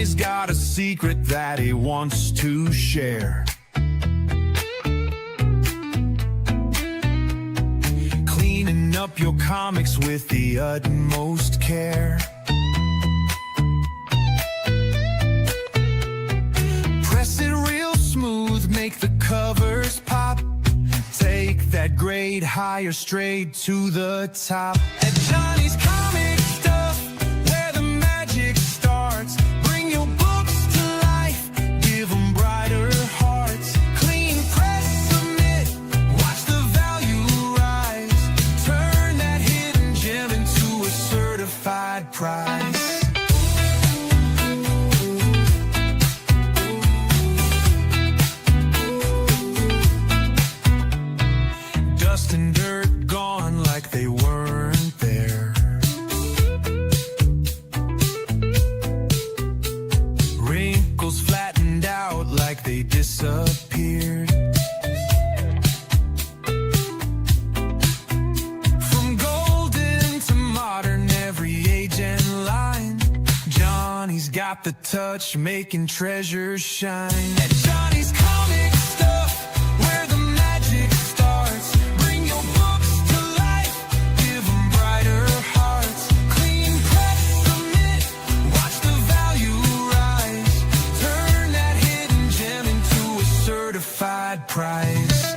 Johnny's got a secret that he wants to share. Cleaning up your comics with the utmost care. Press it real smooth, make the covers pop. Take that grade higher, straight to the top. At Johnny's Comic Stuff, where the magic starts. Bring your books to life, give them brighter hearts. Clean press, submit, watch the value rise. Turn that hidden gem into a certified prize. Dust and dirt gone like they weren't there. Wrinkles flattened out like they disappeared. From golden to modern, every age and line. Johnny's got the touch, making treasures shine. At Johnny's Comic Stuff, where the magic starts. Bring your books to life, give them brighter hearts. Clean press, submit, watch the value rise. Turn that hidden gem into a certified prize.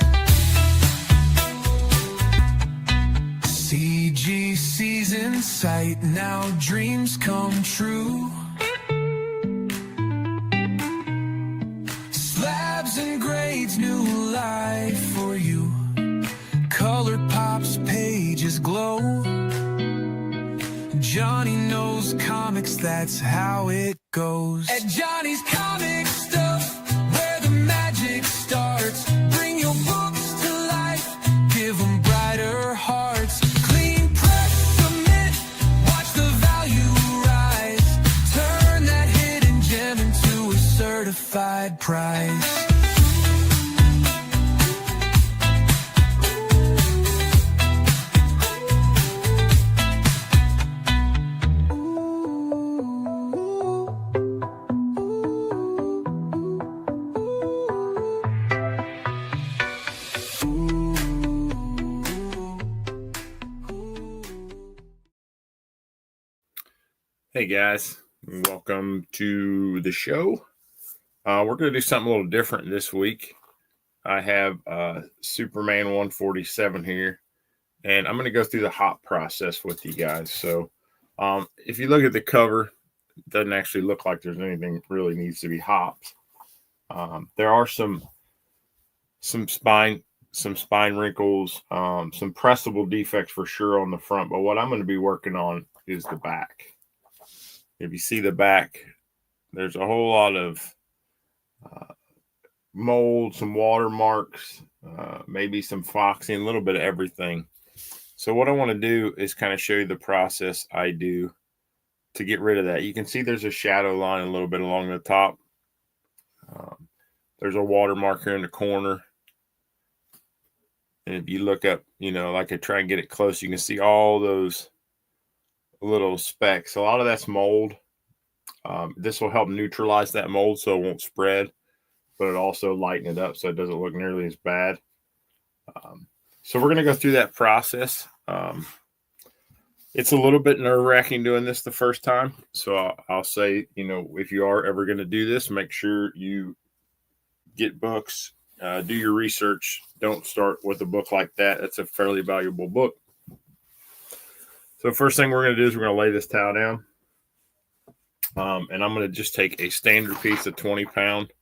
CGC's in sight, now dreams come true. Slabs and grades, new life for you. Color pops, pages glow. Johnny knows comics, that's how it goes. At Johnny's Comic Stuff, where the magic starts. Bring your books to life, give them brighter hearts. Clean press, submit, watch the value rise. Turn that hidden gem into a certified prize. Hey guys, welcome to the show. We're going to do something a little different this week. I have Superman 147 here, and I'm going to go through the hop process with you guys. So if you look at the cover, it doesn't actually look like there's anything that really needs to be hopped. There are some spine wrinkles, some pressable defects for sure on the front, but what I'm going to be working on is the back. If you see the back, there's a whole lot of mold, some watermarks, maybe some foxing, a little bit of everything. So what I want to do is kind of show you the process I do to get rid of that. You can see there's a shadow line a little bit along the top. There's a watermark here in the corner. And if you look up, like I try and get it close, you can see all those little specks. A lot of that's mold. This will help neutralize that mold so it won't spread, but it also lighten it up so it doesn't look nearly as bad. So we're going to go through that process. It's a little bit nerve-wracking doing this the first time. So I'll say, if you are ever going to do this, make sure you get books, do your research. Don't start with a book like that. That's a fairly valuable book. So first thing we're going to do is we're going to lay this towel down. And I'm going to just take a standard piece of 20-pound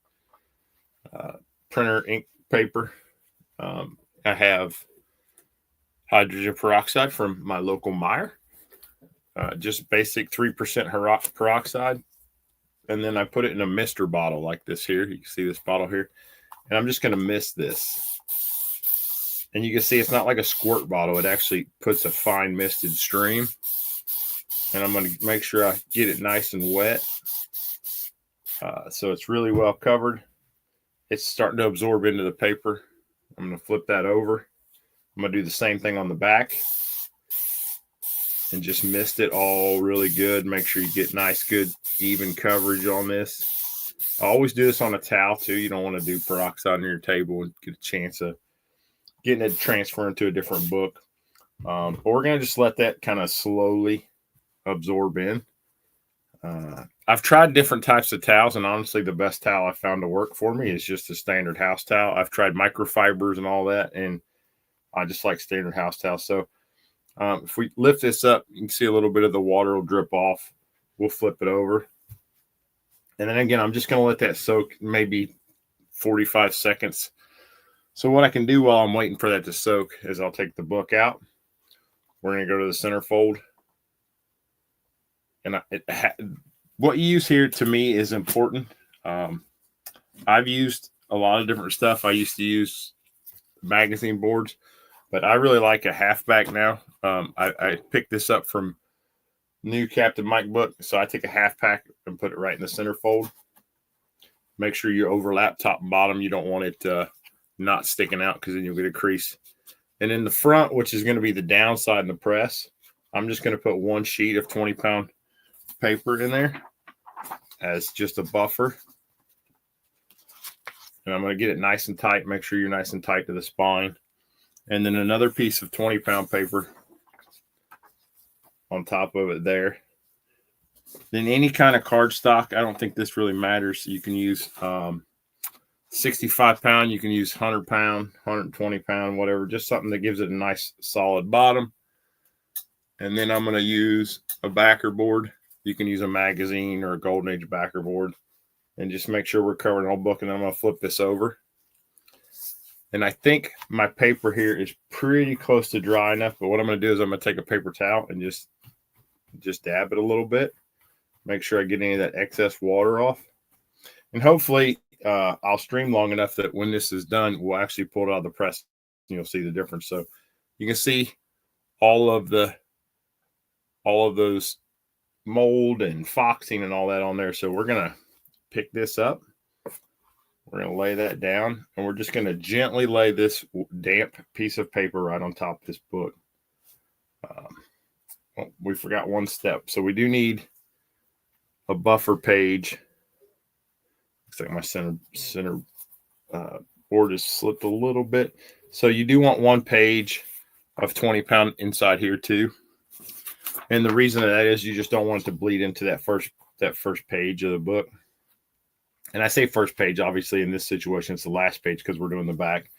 printer ink paper. I have hydrogen peroxide from my local Meyer. Just basic 3% peroxide. And then I put it in a mister bottle like this here. You can see this bottle here. And I'm just going to mist this. And you can see it's not like a squirt bottle. It actually puts a fine misted stream. And I'm going to make sure I get it nice and wet. So it's really well covered. It's starting to absorb into the paper. I'm going to flip that over. I'm going to do the same thing on the back. and just mist it all really good. Make sure you get nice, good, even coverage on this. I always do this on a towel too. You don't want to do peroxide on your table and get a chance of getting it transferring to a different book. But we're going to just let that kind of slowly absorb in. I've tried different types of towels, and honestly, the best towel I found to work for me is just a standard house towel. I've tried microfibers and all that, and I just like standard house towels. So if we lift this up, you can see a little bit of the water will drip off. We'll flip it over. And then again, I'm just going to let that soak maybe 45 seconds. So what I can do while I'm waiting for that to soak is I'll take the book out. We're going to go to the centerfold. And what you use here to me is important. I've used a lot of different stuff. I used to use magazine boards, but I really like a halfback now. I picked this up from new Captain Mike book. So I take a half pack and put it right in the centerfold. Make sure you overlap top and bottom. You don't want it not sticking out because then you'll get a crease. And in the front, which is going to be the downside in the press, I'm just going to put one sheet of 20-pound paper in there as just a buffer. And I'm going to get it nice and tight. Make sure you're nice and tight to the spine. And then another piece of 20-pound paper on top of it there. Then any kind of cardstock, I don't think this really matters. You can use 65-pound, you can use 100-pound, 120-pound, whatever. Just something that gives it a nice solid bottom. And then I'm going to use a backer board. You can use a magazine or a Golden Age backer board. And just make sure we're covering the whole book. And then I'm going to flip this over. And I think my paper here is pretty close to dry enough. But what I'm going to do is I'm going to take a paper towel and just dab it a little bit. Make sure I get any of that excess water off. And hopefully I'll stream long enough that when this is done, we'll actually pull it out of the press. And you'll see the difference. So you can see all of those mold and foxing and all that on there. So we're going to pick this up. We're going to lay that down, and we're just going to gently lay this damp piece of paper right on top of this book. We forgot one step. So we do need a buffer page. Looks like my center board is slipped a little bit. So you do want one page of 20-pound inside here too. And the reason that is you just don't want it to bleed into that first page of the book. And I say first page, obviously in this situation, it's the last page because we're doing the back.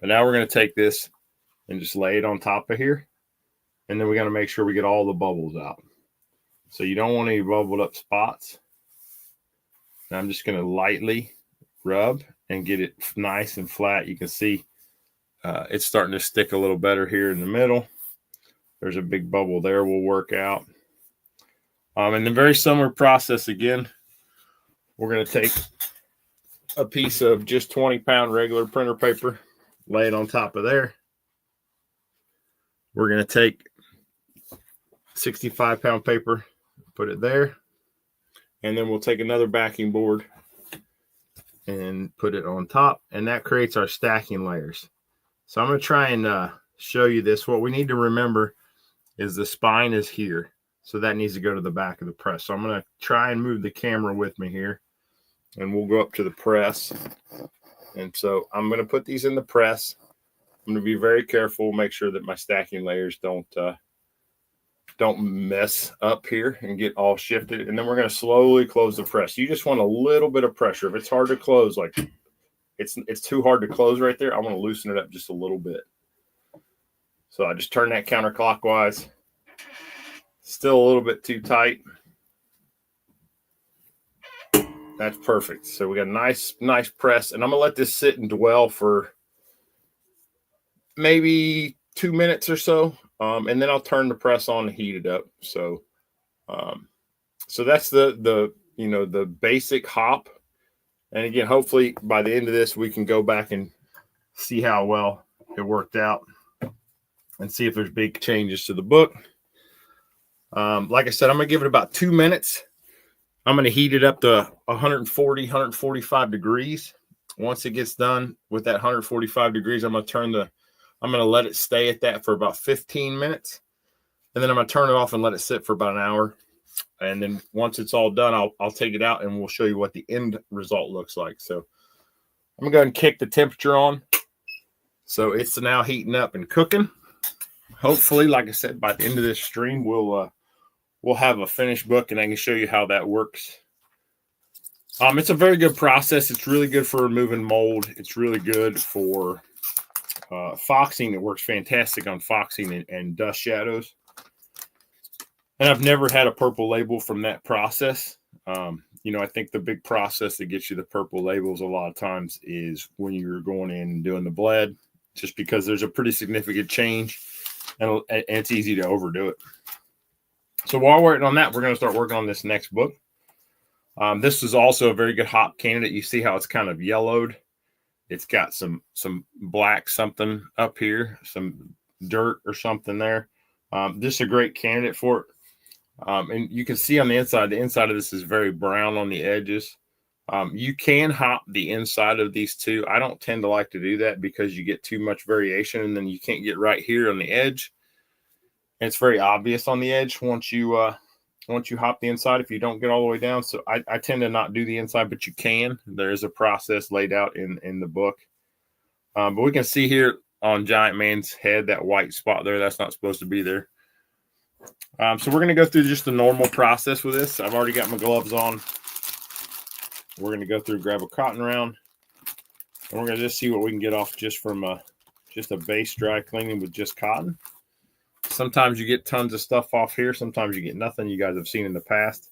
But now we're going to take this and just lay it on top of here. And then we got to make sure we get all the bubbles out. So you don't want any bubbled up spots. And I'm just going to lightly rub and get it nice and flat. You can see it's starting to stick a little better here in the middle. There's a big bubble there we'll work out. And the very similar process again. We're going to take a piece of just 20-pound regular printer paper, lay it on top of there. We're going to take 65-pound paper, put it there. And then we'll take another backing board and put it on top. And that creates our stacking layers. So I'm going to try and show you this. What we need to remember is the spine is here. So that needs to go to the back of the press. So I'm going to try and move the camera with me here. And we'll go up to the press. And so I'm going to put these in the press. I'm going to be very careful, make sure that my stacking layers don't mess up here and get all shifted. And then we're going to slowly close the press. You just want a little bit of pressure. If it's hard to close, like it's too hard to close right there, I want to loosen it up just a little bit. So I just turn that counterclockwise. Still a little bit too tight. That's perfect. So we got a nice press. And I'm going to let this sit and dwell for maybe 2 minutes or so. And then I'll turn the press on and heat it up. So so that's the basic hop. And again, hopefully by the end of this, we can go back and see how well it worked out and see if there's big changes to the book. Like I said, I'm going to give it about 2 minutes. I'm going to heat it up to 140, 145 degrees. Once it gets done with that 145 degrees, I'm going to let it stay at that for about 15 minutes. And then I'm going to turn it off and let it sit for about an hour. And then once it's all done, I'll take it out and we'll show you what the end result looks like. So I'm going to go ahead and kick the temperature on. So it's now heating up and cooking. Hopefully, like I said, by the end of this stream, we'll have a finished book and I can show you how that works. It's a very good process. It's really good for removing mold. It's really good for foxing. It works fantastic on foxing and dust shadows. And I've never had a purple label from that process. I think the big process that gets you the purple labels a lot of times is when you're going in and doing the bled, just because there's a pretty significant change and it's easy to overdo it. So while we're waiting on that, we're going to start working on this next book. This is also a very good hop candidate. You see how it's kind of yellowed. It's got some black something up here, some dirt or something there. This is a great candidate for it. And you can see on the inside of this is very brown on the edges. You can hop the inside of these two. I don't tend to like to do that because you get too much variation and then you can't get right here on the edge. And it's very obvious on the edge once you hop the inside if you don't get all the way down. So I tend to not do the inside, but you can. There is a process laid out in the book. But we can see here on Giant Man's head, that white spot there, that's not supposed to be there. So we're going to go through just the normal process with this. I've already got my gloves on. We're going to go through, grab a cotton round, and we're going to just see what we can get off just from just a base dry cleaning with just cotton. Sometimes you get tons of stuff off here. Sometimes you get nothing. You guys have seen in the past.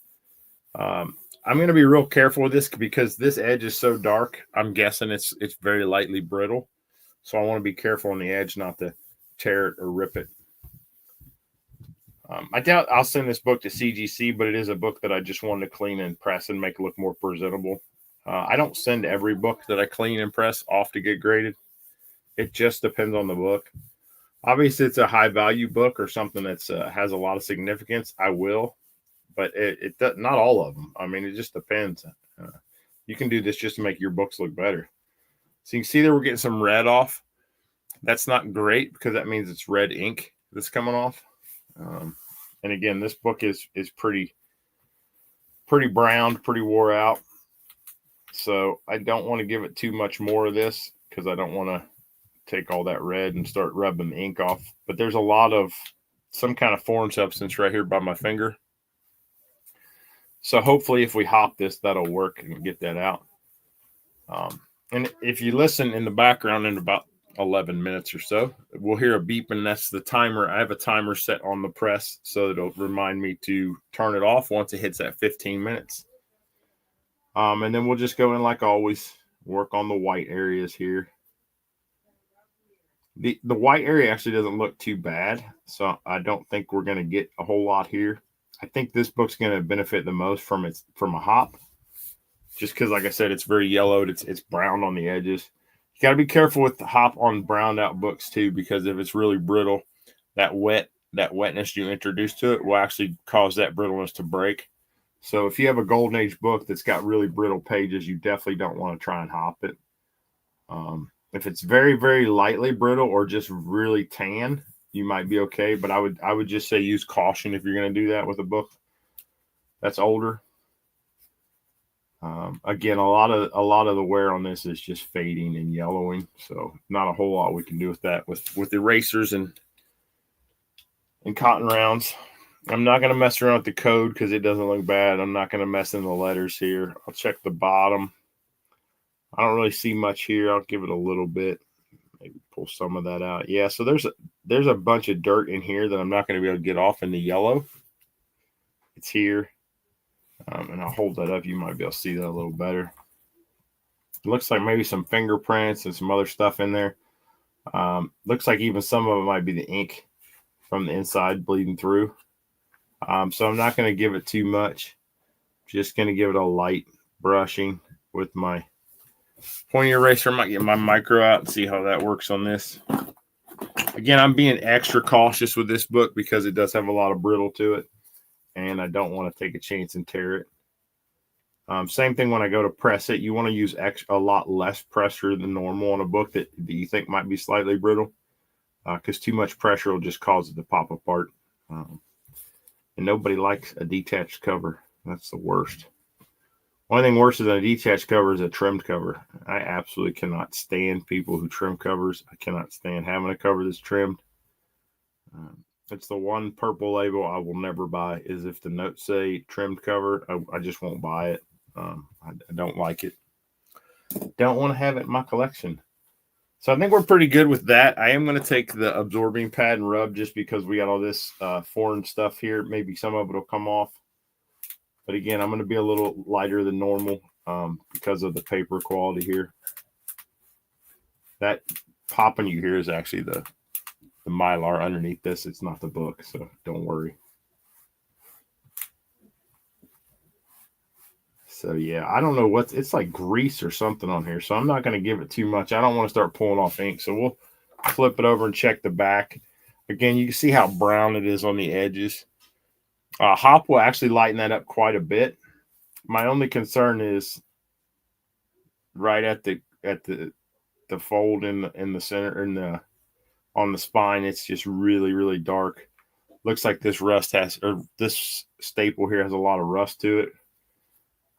I'm going to be real careful with this because this edge is so dark. I'm guessing it's very lightly brittle. So I want to be careful on the edge not to tear it or rip it. I doubt I'll send this book to CGC, but it is a book that I just wanted to clean and press and make it look more presentable. I don't send every book that I clean and press off to get graded. It just depends on the book. Obviously, it's a high-value book or something that's has a lot of significance. I will, but it does, not all of them. I mean, it just depends. You can do this just to make your books look better. So you can see that we're getting some red off. That's not great because that means it's red ink that's coming off. And again, this book is pretty browned, pretty wore out. So I don't want to give it too much more of this because I don't want to take all that red and start rubbing the ink off. But there's a lot of some kind of foreign substance right here by my finger. So hopefully if we hop this, that'll work and get that out. And if you listen in the background in about 11 minutes or so, we'll hear a beep, and that's the timer. I have a timer set on the press so it'll remind me to turn it off once it hits that 15 minutes. And then we'll just go in like always, work on the white areas here. The white area actually doesn't look too bad, so I don't think we're going to get a whole lot here. I think this book's going to benefit the most from a hop, just because, like I said, it's very yellowed. It's brown on the edges. You got to be careful with the hop on browned out books too, because if it's really brittle, that wetness you introduce to it will actually cause that brittleness to break. So if you have a golden age book that's got really brittle pages, you definitely don't want to try and hop it. If it's very, very lightly brittle or just really tan, you might be okay. But I would just say use caution if you're going to do that with a book that's older. Again, a lot of the wear on this is just fading and yellowing, so not a whole lot we can do with that with erasers and cotton rounds. I'm not going to mess around with the code because it doesn't look bad. I'm not going to mess in the letters here. I'll check the bottom. I don't really see much here. I'll give it a little bit, maybe pull some of that out. Yeah, so there's a bunch of dirt in here that I'm not going to be able to get off in the yellow. It's here. And I'll hold that up. You might be able to see that a little better. It looks like maybe some fingerprints and some other stuff in there. Looks like even some of it might be the ink from the inside bleeding through. So I'm not going to give it too much. Just going to give it a light brushing with my pointy eraser. I might get my micro out and see how that works on this. Again, I'm being extra cautious with this book because it does have a lot of brittle to it. And I don't want to take a chance and tear it. Same thing when I go to press it. You want to use a lot less pressure than normal on a book that you think might be slightly brittle, because too much pressure will just cause it to pop apart. And nobody likes a detached cover. That's the worst. Only thing worse than a detached cover is a trimmed cover. I absolutely cannot stand people who trim covers. I cannot stand having a cover that's trimmed. It's the one purple label I will never buy, is if the notes say trimmed cover, I just won't buy it. I don't like it. Don't want to have it in my collection. So I think we're pretty good with that. I am going to take the absorbing pad and rub, just because we got all this foreign stuff here. Maybe some of it will come off. But again, I'm going to be a little lighter than normal because of the paper quality here. That popping you hear is actually the Mylar underneath this. It's not the book, so don't worry. So yeah, I don't know it's like grease or something on here, so I'm not going to give it too much. I don't want to start pulling off ink, so we'll flip it over and check the back. Again, you can see how brown it is on the edges. Hop will actually lighten that up quite a bit. My only concern is right at the fold in the center, on the spine. It's just really, really dark. Looks like this this staple here has a lot of rust to it.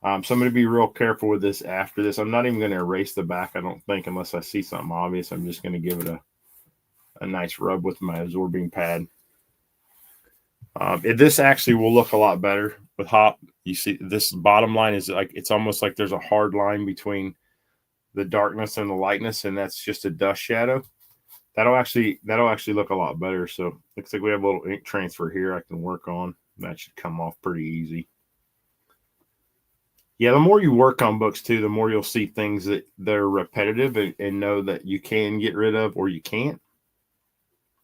So I'm going to be real careful with this after this. I'm not even going to erase the back, I don't think, unless I see something obvious. I'm just going to give it a nice rub with my absorbing pad. This actually will look a lot better with Hop. You see this bottom line is like, it's almost like there's a hard line between the darkness and the lightness, and that's just a dust shadow. That'll actually look a lot better. So looks like we have a little ink transfer here I can work on. That should come off pretty easy. Yeah, the more you work on books too, the more you'll see things that they're repetitive and know that you can get rid of or you can't.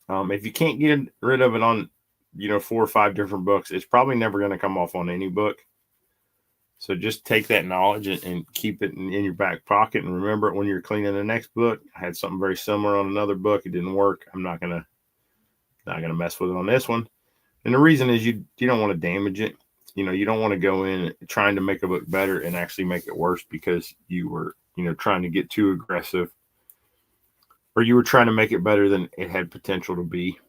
If you can't get rid of it on 4 or 5 different books, it's probably never going to come off on any book. So just take that knowledge and keep it in your back pocket, and remember it when you're cleaning the next book. I had something very similar on another book. It didn't work. I'm not gonna mess with it on this one. And the reason is you don't want to damage it. You don't want to go in trying to make a book better and actually make it worse because you were trying to get too aggressive, or you were trying to make it better than it had potential to be.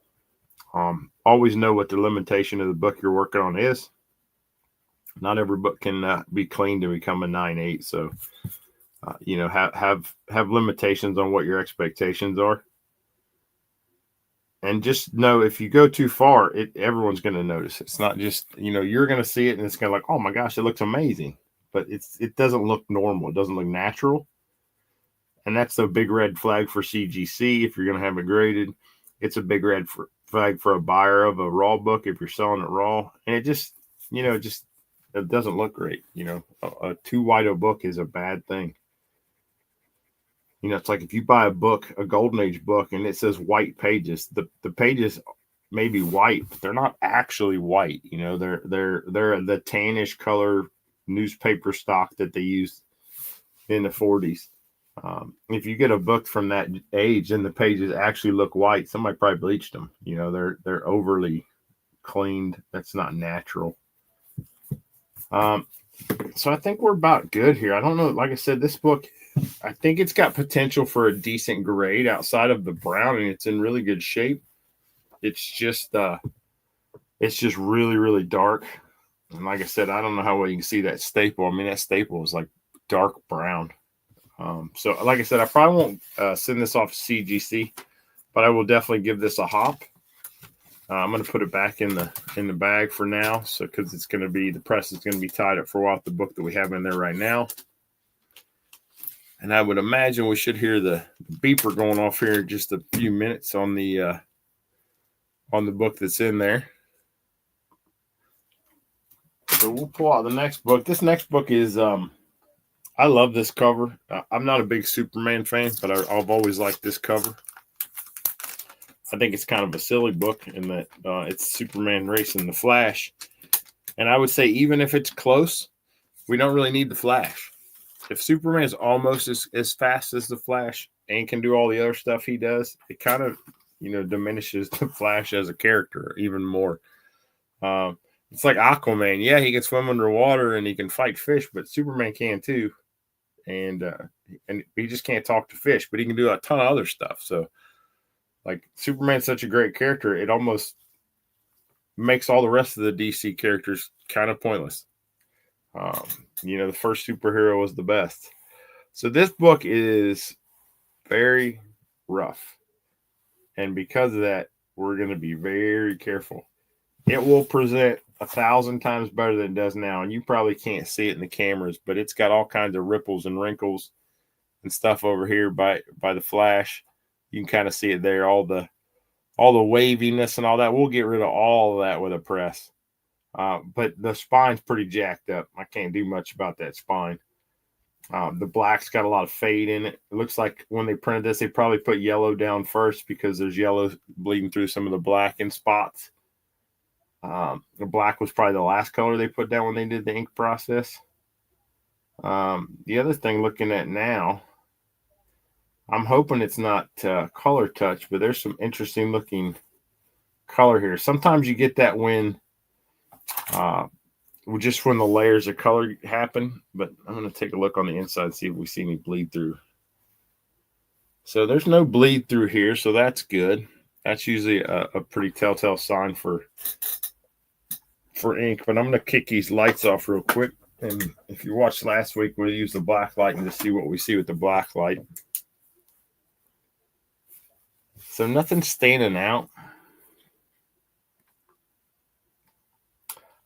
Always know what the limitation of the book you're working on is. Not every book can be cleaned to become a 9/8. So, have limitations on what your expectations are. And just know if you go too far, everyone's going to notice. It's not just, you're going to see it and it's going to like, oh my gosh, it looks amazing. But it doesn't look normal. It doesn't look natural. And that's a big red flag for CGC if you're going to have it graded. It's a big red flag for a buyer of a raw book if you're selling it raw. And it just, it doesn't look great. A too white a book is a bad thing. It's like if you buy a book, a Golden Age book, and it says white pages, the pages may be white, but they're not actually white. They're the tannish color newspaper stock that they used in the 40s. If you get a book from that age and the pages actually look white, somebody probably bleached them. They're overly cleaned. That's not natural. So I think we're about good here. I don't know. Like I said, this book, I think it's got potential for a decent grade outside of the brown, and it's in really good shape. It's just really, really dark. And like I said, I don't know how well you can see that staple. I mean, that staple is like dark brown. So like I said, I probably won't send this off to CGC, but I will definitely give this a hop. I'm going to put it back in the bag for now. So, because the press is going to be tied up for a while with the book that we have in there right now. And I would imagine we should hear the beeper going off here in just a few minutes on the book that's in there. So we'll pull out the next book. This next book is, I love this cover. I'm not a big Superman fan, but I've always liked this cover. I think it's kind of a silly book in that it's Superman racing the Flash. And I would say even if it's close, we don't really need the Flash. If Superman is almost as fast as the Flash and can do all the other stuff he does, it kind of, diminishes the Flash as a character even more. It's like Aquaman. Yeah, he can swim underwater and he can fight fish, but Superman can too. And he just can't talk to fish, but he can do a ton of other stuff. So, like, Superman's such a great character, it almost makes all the rest of the DC characters kind of pointless. The first superhero was the best. So this book is very rough. And because of that, we're going to be very careful. It will present 1,000 times better than it does now. And you probably can't see it in the cameras, but it's got all kinds of ripples and wrinkles and stuff over here by the flash. You can kind of see it there, all the waviness and all that. We'll get rid of all of that with a press. But the spine's pretty jacked up. I can't do much about that spine. The black's got a lot of fade in it. It looks like when they printed this, they probably put yellow down first because there's yellow bleeding through some of the black in spots. The black was probably the last color they put down when they did the ink process. The other thing looking at now, I'm hoping it's not color touch, but there's some interesting looking color here. Sometimes you get that when just when the layers of color happen, but I'm going to take a look on the inside and see if we see any bleed through. So there's no bleed through here, so that's good. That's usually a pretty telltale sign for ink, but I'm going to kick these lights off real quick. And if you watched last week, we used the black light and to see what we see with the black light. So nothing's standing out.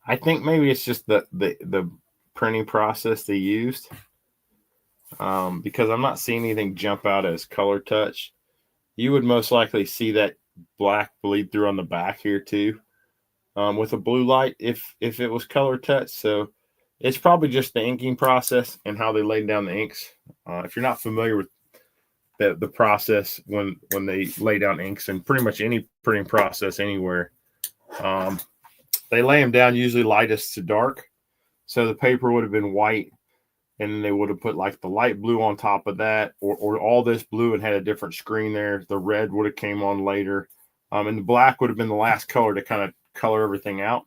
I think maybe it's just the printing process they used, because I'm not seeing anything jump out as color touch. You would most likely see that black bleed through on the back here too, with a blue light if it was color touch. So it's probably just the inking process and how they laid down the inks. If you're not familiar with the process when they lay down inks and pretty much any printing process anywhere, they lay them down usually lightest to dark. So the paper would have been white, and then they would have put like the light blue on top of that, or all this blue and had a different screen there. The red would have came on later. And the black would have been the last color to kind of color everything out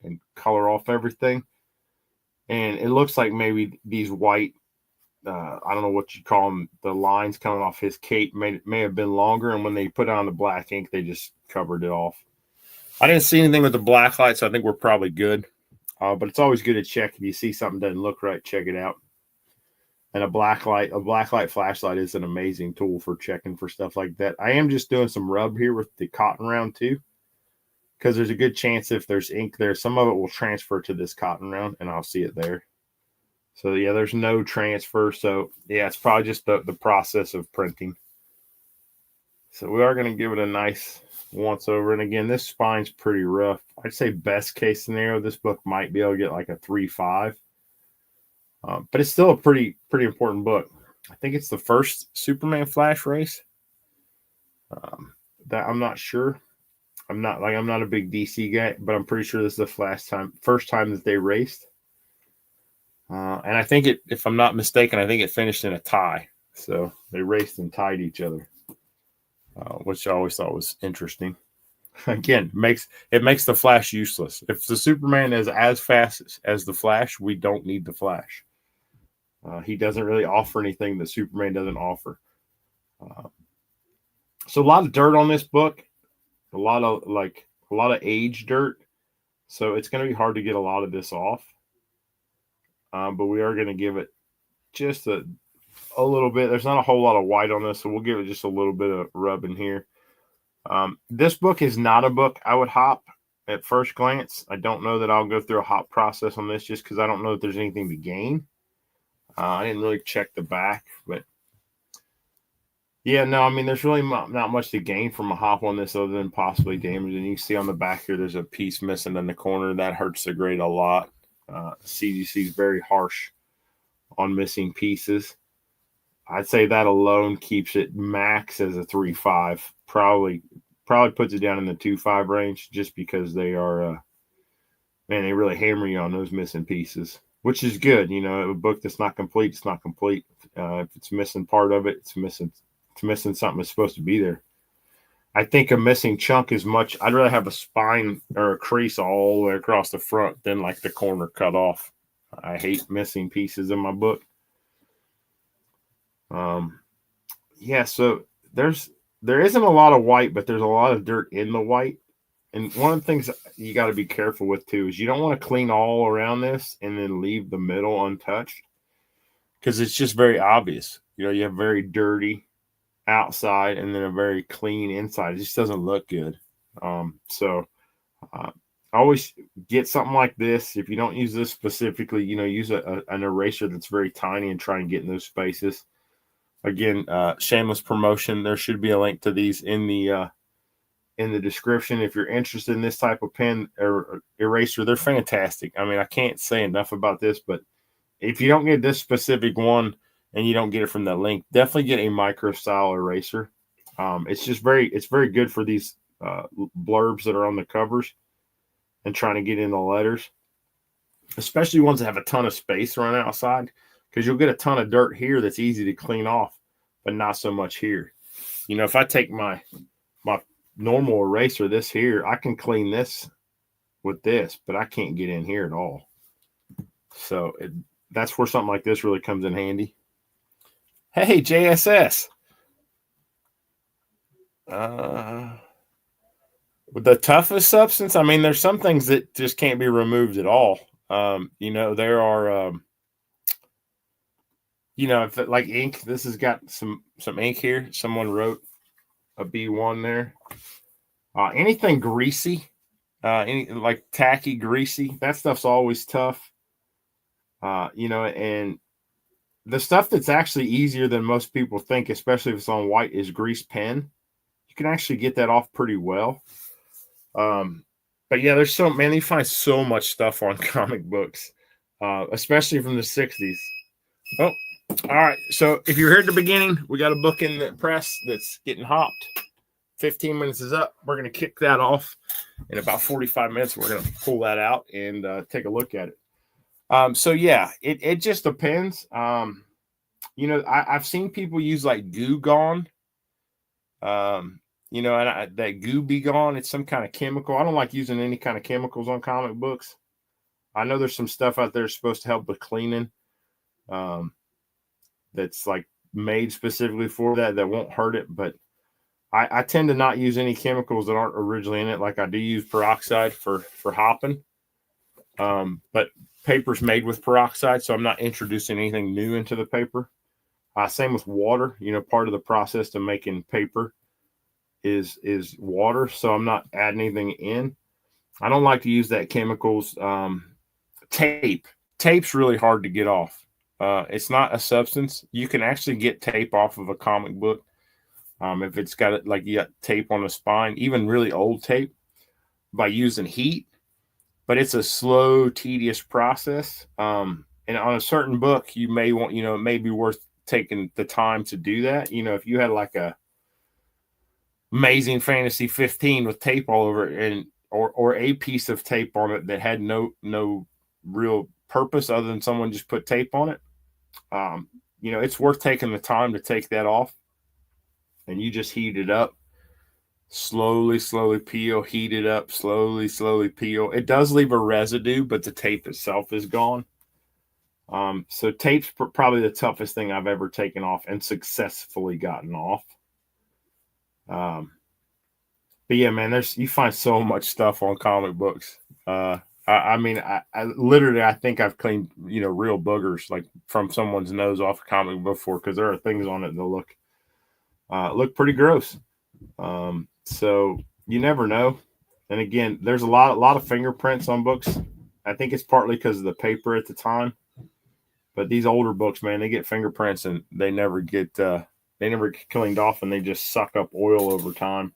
and color off everything. And it looks like maybe these white, I don't know what you call them, the lines coming off his cape may have been longer. And when they put on the black ink, they just covered it off. I didn't see anything with the black light, so I think we're probably good. But it's always good to check. If you see something doesn't look right, check it out. And a black light flashlight is an amazing tool for checking for stuff like that. I am just doing some rub here with the cotton round too, because there's a good chance if there's ink there, some of it will transfer to this cotton round, and I'll see it there. So yeah, there's no transfer. So yeah, it's probably just the process of printing. So we are going to give it a nice once over. And again, this spine's pretty rough. I'd say best case scenario, this book might be able to get like a 3.5. But it's still a pretty important book. I think it's the first Superman Flash race. That I'm not sure. I'm not a big DC guy, but I'm pretty sure this is the first time that they raced. And I think if I'm not mistaken, I think it finished in a tie. So they raced and tied each other, which I always thought was interesting. Again, it makes the Flash useless. If the Superman is as fast as the Flash, we don't need the Flash. He doesn't really offer anything that Superman doesn't offer. So a lot of dirt on this book, a lot of age dirt. So it's going to be hard to get a lot of this off. But we are going to give it just a little bit. There's not a whole lot of white on this, so we'll give it just a little bit of rub in here. This book is not a book I would hop at first glance. I don't know that I'll go through a hop process on this just because I don't know if there's anything to gain. I didn't really check the back, but yeah, no, I mean, there's really not much to gain from a hop on this other than possibly damage. And you see on the back here, there's a piece missing in the corner. That hurts the grade a lot. CGC is very harsh on missing pieces. I'd say that alone keeps it max as a 3.5. Probably puts it down in the 2.5 range just because they are, they really hammer you on those missing pieces, which is good. You know, a book that's not complete, it's not complete. If it's missing part of it, it's missing something that's supposed to be there. I think a missing chunk is much. I'd rather have a spine or a crease all the way across the front than like the corner cut off. I hate missing pieces in my book. Yeah, so there isn't a lot of white, but there's a lot of dirt in the white. And one of the things you got to be careful with too is you don't want to clean all around this and then leave the middle untouched, because it's just very obvious. You have very dirty outside and then a very clean inside. It just doesn't look good. So always get something like this. If you don't use this specifically, use an eraser that's very tiny and try and get in those spaces. Again, shameless promotion. There should be a link to these in the description. If you're interested in this type of pen or eraser, they're fantastic. I mean, I can't say enough about this, but if you don't get this specific one and you don't get it from that link, definitely get a micro style eraser. It's very good for these blurbs that are on the covers and trying to get in the letters, especially ones that have a ton of space around outside, because you'll get a ton of dirt here that's easy to clean off, but not so much here. If I take my normal eraser, this here, I can clean this with this, but I can't get in here at all. So that's where something like this really comes in handy. Hey, JSS. The toughest substance, I mean, there's some things that just can't be removed at all. There are, if like ink, this has got some ink here. Someone wrote a B1 there. Anything greasy, any like tacky, greasy, that stuff's always tough. And the stuff that's actually easier than most people think, especially if it's on white, is grease pen. You can actually get that off pretty well. But yeah, you find so much stuff on comic books, especially from the 60s. Oh, all right. So if you're here at the beginning, we got a book in the press that's getting hopped. 15 minutes is up. We're going to kick that off in about 45 minutes. We're going to pull that out and take a look at it. So yeah, it just depends. I've seen people use like Goo Gone. And that Goo Be Gone, it's some kind of chemical. I don't like using any kind of chemicals on comic books. I know there's some stuff out there supposed to help with cleaning. That's like made specifically for that won't hurt it, but I tend to not use any chemicals that aren't originally in it. Like I do use peroxide for hopping. But paper's made with peroxide, so I'm not introducing anything new into the paper. Same with water. Part of the process to making paper is water, so I'm not adding anything in. I don't like to use that chemicals. Tape's really hard to get off. It's not a substance. You can actually get tape off of a comic book. If it's got like you got tape on the spine, even really old tape, by using heat, but it's a slow, tedious process. And on a certain book, you may want, it may be worth taking the time to do that. If you had like a Amazing Fantasy 15 with tape all over it, or a piece of tape on it that had no real purpose other than someone just put tape on it, it's worth taking the time to take that off. And you just heat it up, slowly peel, heat it up, slowly peel. It does leave a residue, but the tape itself is gone. So tape's probably the toughest thing I've ever taken off and successfully gotten off. But yeah, man, you find so much stuff on comic books. I mean, I think I've cleaned, real boogers like from someone's nose off a comic book before, because there are things on it that look pretty gross. So you never know. And again, there's a lot of fingerprints on books. I think it's partly because of the paper at the time. But these older books, man, they get fingerprints and they never get cleaned off, and they just suck up oil over time.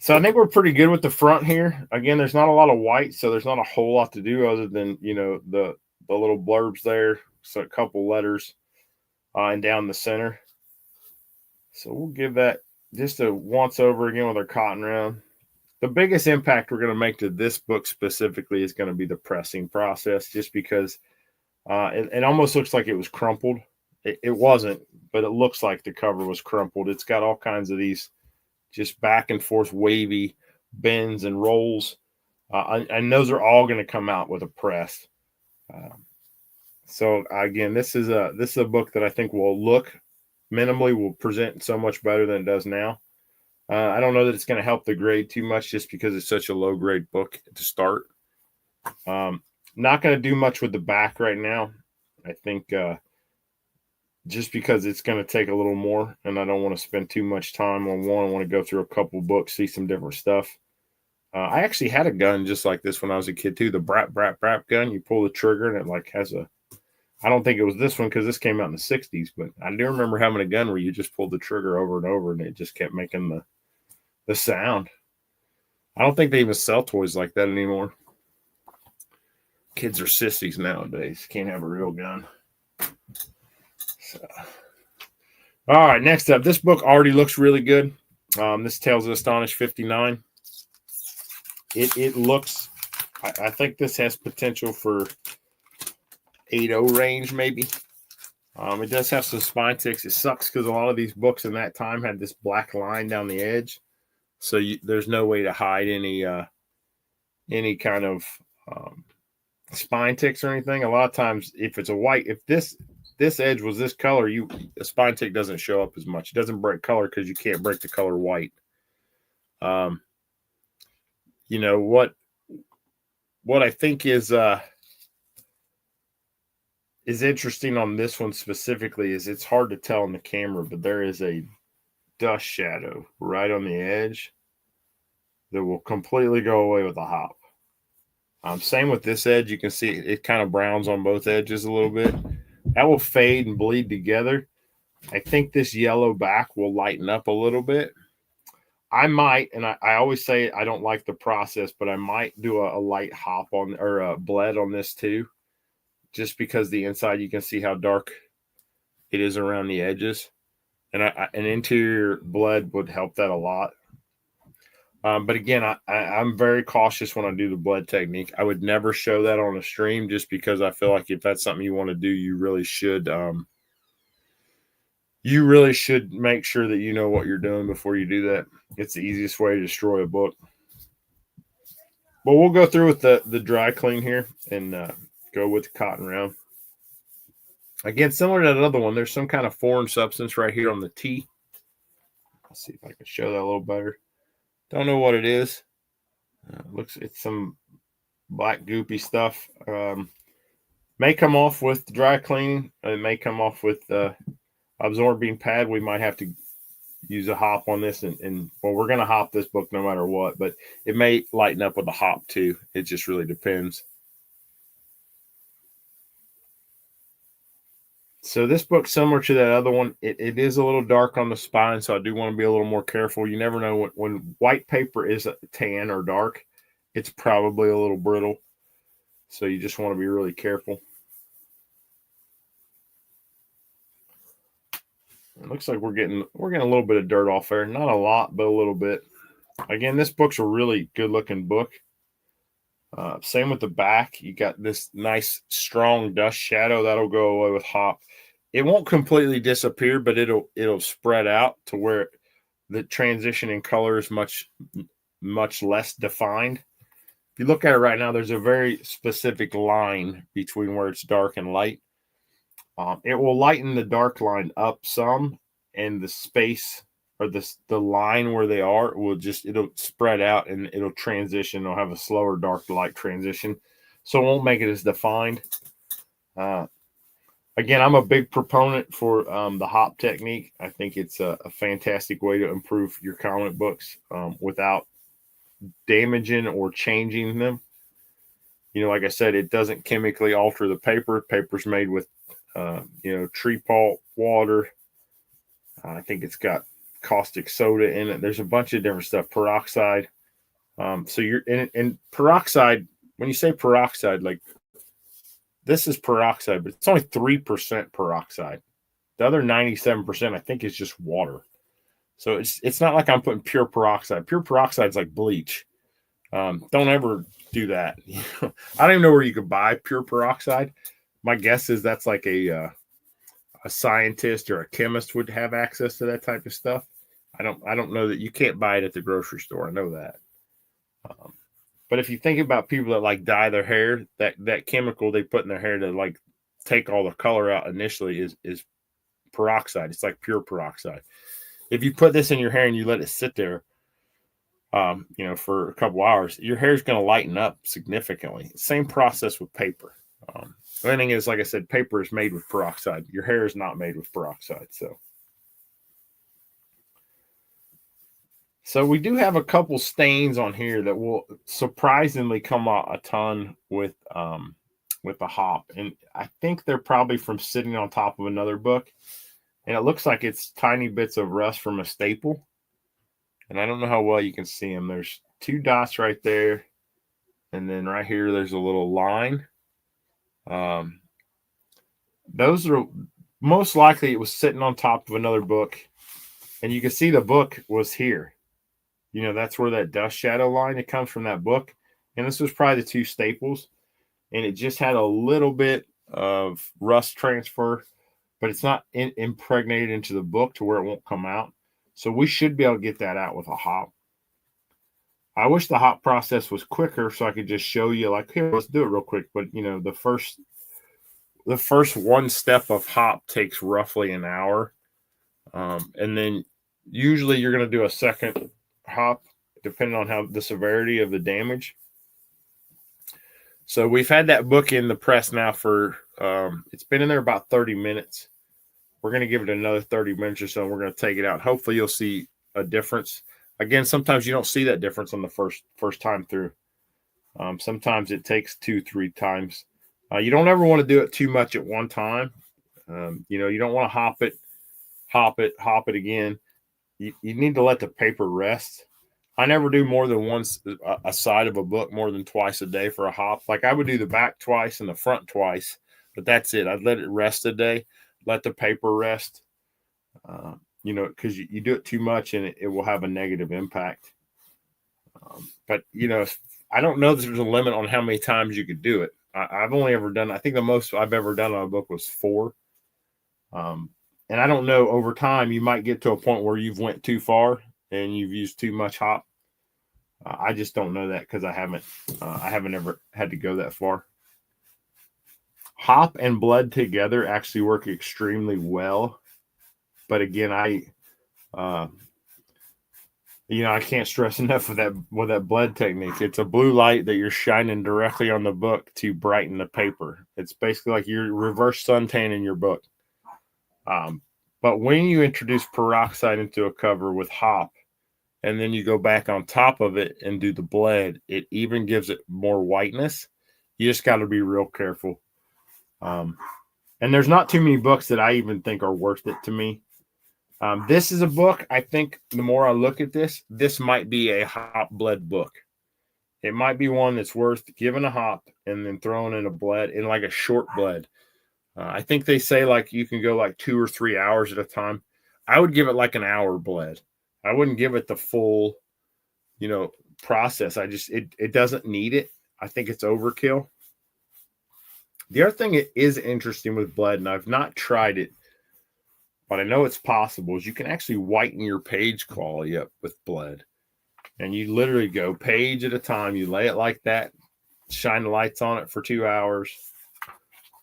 So I think we're pretty good with the front here. Again, there's not a lot of white, so there's not a whole lot to do other than, the little blurbs there. So a couple letters and down the center. So we'll give that just a once over again with our cotton round. The biggest impact we're going to make to this book specifically is going to be the pressing process, just because it almost looks like it was crumpled. It wasn't, but it looks like the cover was crumpled. It's got all kinds of these just back and forth wavy bends and rolls. And those are all going to come out with a press. So again, this is a book that I think will look minimally, will present so much better than it does now. I don't know that it's going to help the grade too much just because it's such a low grade book to start. Not going to do much with the back right now. I think just because it's going to take a little more, and I don't want to spend too much time on one. I want to go through a couple books, see some different stuff. I actually had a gun just like this when I was a kid too. The brap brap brap gun. You pull the trigger and it like has a. I don't think it was this one because this came out in the '60s, but I do remember having a gun where you just pulled the trigger over and over and it just kept making the sound. I don't think they even sell toys like that anymore. Kids are sissies nowadays. Can't have a real gun. So. All right, next up. This book already looks really good. This Tales of Astonish 59. It looks, I think this has potential for 8.0 range maybe. It does have some spine ticks. It sucks because a lot of these books in that time had this black line down the edge. So there's no way to hide any kind of spine ticks or anything. A lot of times, if it's a white, if this edge was this color, a spine tick doesn't show up as much. It doesn't break color because you can't break the color white. You know what I think is interesting on this one specifically is it's hard to tell in the camera, but there is a dust shadow right on the edge that will completely go away with a hop. Same with this edge. You can see it kind of browns on both edges a little bit. That will fade and bleed together. I think this yellow back will lighten up a little bit. I might, and I always say I don't like the process, but I might do a light hop on or a bled on this too, just because the inside you can see how dark it is around the edges. And an interior bled would help that a lot. But again, I'm very cautious when I do the bled technique. I would never show that on a stream just because I feel like if that's something you want to do, you really should make sure that you know what you're doing before you do that. It's the easiest way to destroy a book. But we'll go through with the dry clean here and go with the cotton round. Again, similar to that other one, there's some kind of foreign substance right here on the T. Let's see if I can show that a little better. Don't know what it is. It's some black goopy stuff. May come off with dry cleaning. It may come off with absorbing pad. We might have to use a hop on this, and we're going to hop this book no matter what, but it may lighten up with a hop too. It just really depends. So this book's similar to that other one. It is a little dark on the spine, so I do want to be a little more careful. You never know when white paper is tan or dark, it's probably a little brittle. So you just want to be really careful. It looks like we're getting a little bit of dirt off there. Not a lot, but a little bit. Again, this book's a really good looking book. Same with the back. You got this nice strong dust shadow that'll go away with hop. It won't completely disappear, but it'll spread out to where the transition in color is much less defined. If you look at it right now, there's a very specific line between where it's dark and light. It will lighten the dark line up some, and the space or the line where they are it'll spread out and it'll transition. It'll have a slower dark to light transition, so it won't make it as defined. Again, I'm a big proponent for the hop technique. I think it's a fantastic way to improve your comic books without damaging or changing them. You know, like I said, it doesn't chemically alter the paper. Paper's made with tree pulp, water. I think it's got caustic soda in it. There's a bunch of different stuff. Peroxide. So you're in peroxide. When you say peroxide, like this is peroxide, but it's only 3% peroxide. The other 97%, I think, is just water. So it's not like I'm putting pure peroxide. Pure peroxide is like bleach. Don't ever do that. I don't even know where you could buy pure peroxide. My guess is that's like a scientist or a chemist would have access to that type of stuff. I don't know that you can't buy it at the grocery store. I know that. But if you think about people that like dye their hair, that chemical they put in their hair to like take all the color out initially is peroxide. It's like pure peroxide. If you put this in your hair and you let it sit there, for a couple hours, your hair is going to lighten up significantly. Same process with paper. The thing is, like I said, paper is made with peroxide. Your hair is not made with peroxide. So we do have a couple stains on here that will surprisingly come out a ton with the hop, and I think they're probably from sitting on top of another book. And it looks like it's tiny bits of rust from a staple. And I don't know how well you can see them. There's 2 dots right there. And then right here, there's a little line. Those are most likely it was sitting on top of another book. And you can see the book was here. That's where that dust shadow line, it comes from that book. And this was probably the 2 staples. And it just had a little bit of rust transfer, but it's not impregnated into the book to where it won't come out. So we should be able to get that out with a hop. I wish the hop process was quicker so I could just show you, like, here, let's do it real quick. But, the first one step of hop takes roughly an hour. And then usually you're going to do a second hop depending on how the severity of the damage. So we've had that book in the press now for, it's been in there about 30 minutes. We're going to give it another 30 minutes or so, and we're going to take it out. Hopefully you'll see a difference. Again, sometimes you don't see that difference on the first time through. Sometimes it takes 2-3 times. You don't ever want to do it too much at one time. You don't want to hop it again. You need to let the paper rest. I never do more than once a side of a book more than twice a day for a hop. Like I would do the back twice and the front twice, but that's it. I'd let it rest a day, let the paper rest, because you do it too much and it will have a negative impact. But I don't know that there's a limit on how many times you could do it. I've only ever done, I think the most I've ever done on a book was 4. And I don't know, over time, you might get to a point where you've went too far and you've used too much hop. I just don't know that because I haven't ever had to go that far. Hop and blood together actually work extremely well. But again, I can't stress enough with that blood technique. It's a blue light that you're shining directly on the book to brighten the paper. It's basically like you're reverse suntanning your book. But when you introduce peroxide into a cover with hop, and then you go back on top of it and do the bled, it even gives it more whiteness. You just got to be real careful. And there's not too many books that I even think are worth it to me. This is a book, I think the more I look at this might be a hop bled book. It might be one that's worth giving a hop and then throwing in a bled, in like a short bled. I think they say like you can go like 2 or 3 hours at a time. I would give it like an hour bled. I wouldn't give it the full, process. It doesn't need it. I think it's overkill. The other thing that is interesting with bled, and I've not tried it, but I know it's possible, is you can actually whiten your page quality up with bled. And you literally go page at a time. You lay it like that, shine the lights on it for 2 hours.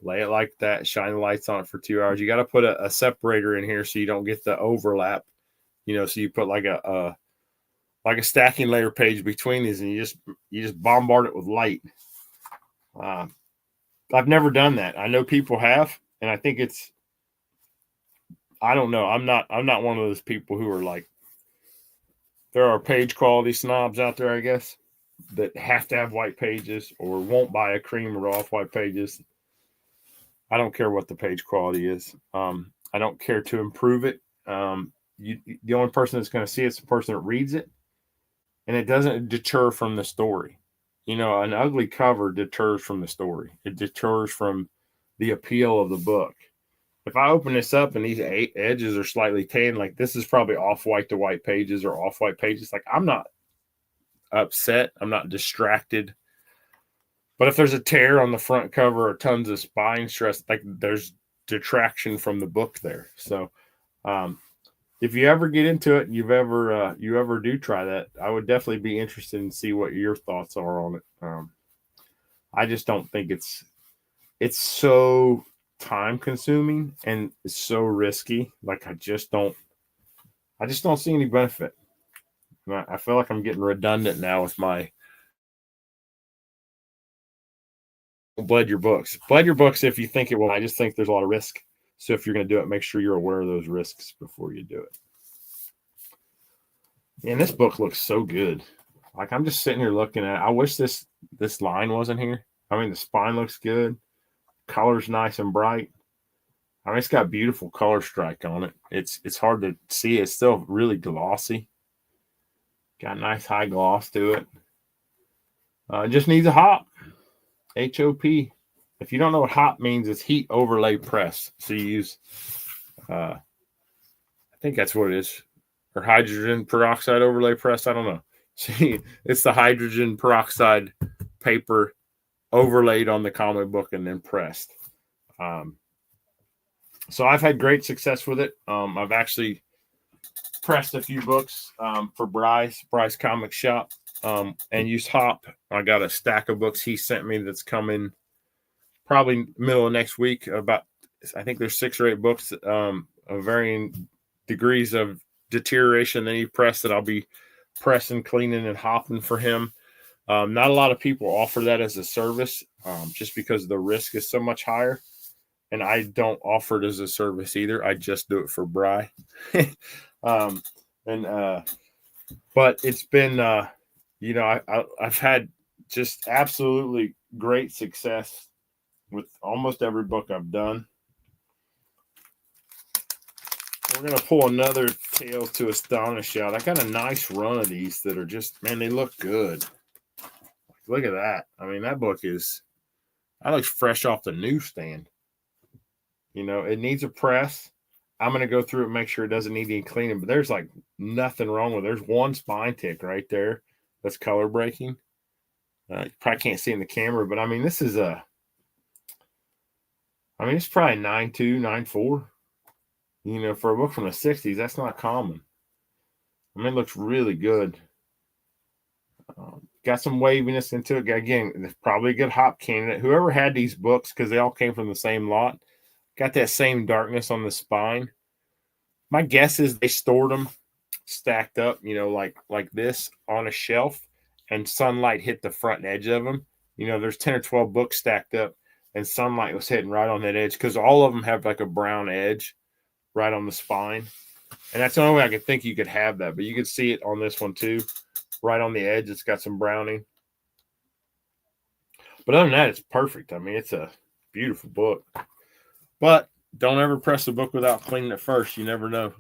Lay it like that, shine the lights on it for 2 hours. You got to put a separator in here so you don't get the overlap. So you put like a stacking layer page between these, and you just bombard it with light. I've never done that. I know people have, and I think I don't know. I'm not one of those people who are like, there are page quality snobs out there, I guess, that have to have white pages or won't buy a cream or off white pages. I don't care what the page quality is. I don't care to improve it. The only person that's going to see it's the person that reads it, and it doesn't deter from the story. An ugly cover deters from the story. It deters from the appeal of the book. If I open this up and these edges are slightly tan, like this is probably off-white to white pages or off-white pages, like I'm not upset. I'm not distracted. But if there's a tear on the front cover or tons of spine stress, like there's detraction from the book there. So, if you ever get into it, and you ever do try that, I would definitely be interested in see what your thoughts are on it. I just don't think it's so time consuming and it's so risky. Like I just don't see any benefit. I feel like I'm getting redundant now with my bled your books. Bled your books if you think it will. I just think there's a lot of risk. So if you're going to do it, make sure you're aware of those risks before you do it. And this book looks so good. Like I'm just sitting here looking at it. I wish this line wasn't here. I mean, the spine looks good. Color's nice and bright. I mean, it's got beautiful color strike on it. It's hard to see. It's still really glossy. Got a nice high gloss to it. It just needs a hop. HOP. If you don't know what hop means, it's heat overlay press. So you use, I think that's what it is, or hydrogen peroxide overlay press. I don't know. See, it's the hydrogen peroxide paper overlaid on the comic book and then pressed. So I've had great success with it. I've actually pressed a few books for Bryce Comic Shop, and used hop. I got a stack of books he sent me that's coming probably middle of next week. I think there's 6 or 8 books of varying degrees of deterioration that he pressed that I'll be pressing, cleaning, and hopping for him. Not a lot of people offer that as a service just because the risk is so much higher. And I don't offer it as a service either. I just do it for Bry. But it's been, I've had just absolutely great success with almost every book I've done. We're going to pull another Tales to Astonish out. I got a nice run of these that are just, man, they look good. Look at that. I mean, that looks fresh off the newsstand. It needs a press. I'm going to go through it and make sure it doesn't need any cleaning, but there's like nothing wrong with it. There's one spine tick right there that's color breaking. You probably can't see in the camera, but I mean, it's probably 9.2, 9.4. For a book from the 60s, that's not common. I mean, it looks really good. Got some waviness into it. Again, it's probably a good hop candidate. Whoever had these books, because they all came from the same lot, got that same darkness on the spine. My guess is they stored them stacked up, like this on a shelf, and sunlight hit the front edge of them. There's 10 or 12 books stacked up, and sunlight was hitting right on that edge because all of them have like a brown edge right on the spine. And that's the only way I could think you could have that. But you could see it on this one too. Right on the edge, it's got some browning. But other than that, it's perfect. I mean, it's a beautiful book. But don't ever press a book without cleaning it first. You never know.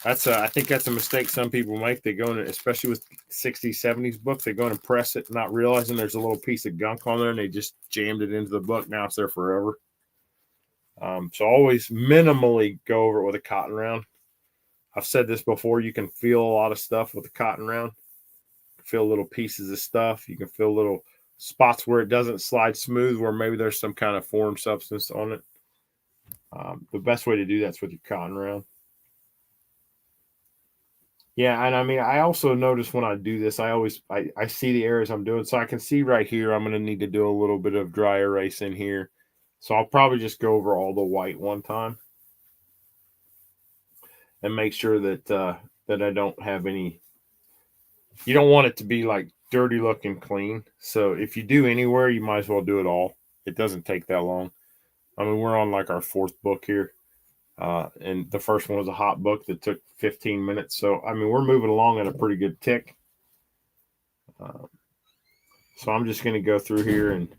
I think that's a mistake some people make. They go in, especially with 60s, 70s books, they go in and press it, not realizing there's a little piece of gunk on there, and they just jammed it into the book. Now it's there forever. So always minimally go over it with a cotton round. I've said this before. You can feel a lot of stuff with a cotton round. You can feel little pieces of stuff. You can feel little spots where it doesn't slide smooth, where maybe there's some kind of foreign substance on it. The best way to do that's with your cotton round. Yeah, and I mean, I also notice when I do this, I see the areas I'm doing. So I can see right here, I'm going to need to do a little bit of dry erase in here. So I'll probably just go over all the white one time and make sure that I don't have any. You don't want it to be like dirty looking clean. So if you do anywhere, you might as well do it all. It doesn't take that long. I mean, we're on like our 4th book here. And the first one was a hot book that took 15 minutes. So, I mean, we're moving along at a pretty good tick. So I'm just going to go through here and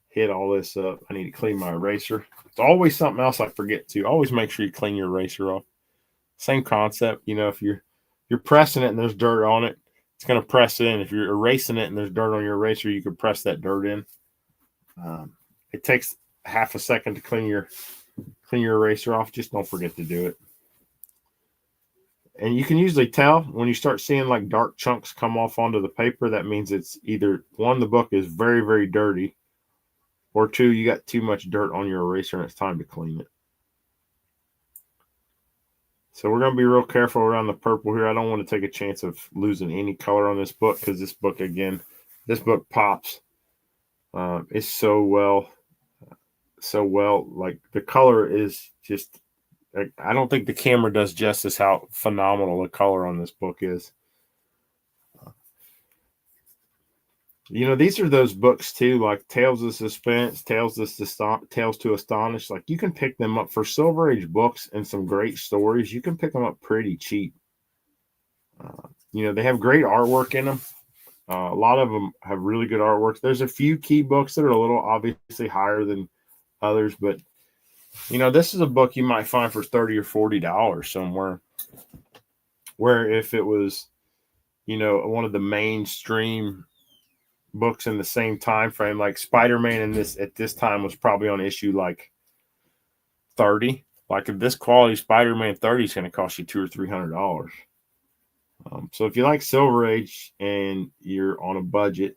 hit all this up. I need to clean my eraser. It's always something else I forget to. Always make sure you clean your eraser off. Same concept. If you're pressing it and there's dirt on it, it's going to press in. If you're erasing it and there's dirt on your eraser, you can press that dirt in. It takes half a second to clean your eraser off. Just don't forget to do it. And you can usually tell when you start seeing like dark chunks come off onto the paper. That means it's either 1, the book is very, very dirty, or 2, you got too much dirt on your eraser and it's time to clean it. So we're going to be real careful around the purple here. I don't want to take a chance of losing any color on this book because this book pops. It's so well, like the color is just I don't think the camera does justice how phenomenal the color on this book is. You know, these are those books too, like Tales of Suspense, Tales to Astonish. Like you can pick them up for Silver Age books and some great stories. You can pick them up pretty cheap. You know, they have great artwork in them. A lot of them have really good artwork. There's a few key books that are a little obviously higher than others, but you know, this is a book you might find for $30 or $40 somewhere. Where if it was, you know, one of the mainstream books in the same time frame, like Spider-Man in this at this time was probably on issue like 30. Like if this quality Spider-Man 30 is going to cost you $200 or $300. So if you like Silver Age and you're on a budget,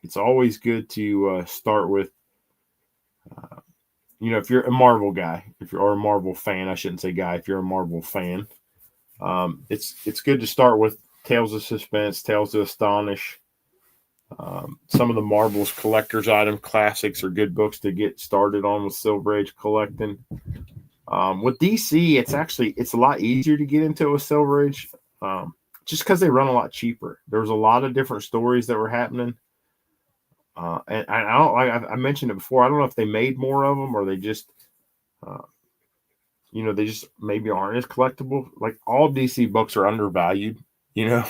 it's always good to start with, you know, if you're a Marvel guy, if you're or a Marvel fan, I shouldn't say guy. If you're a Marvel fan, it's good to start with Tales of Suspense, Tales to Astonish. Some of the Marvel's collector's item classics are good books to get started on with Silver Age collecting. With DC, it's a lot easier to get into with Silver Age, just because they run a lot cheaper. There's a lot of different stories that were happening, and I don't like I mentioned it before. I don't know if they made more of them or they just, you know, they just maybe aren't as collectible. Like all DC books are undervalued, you know,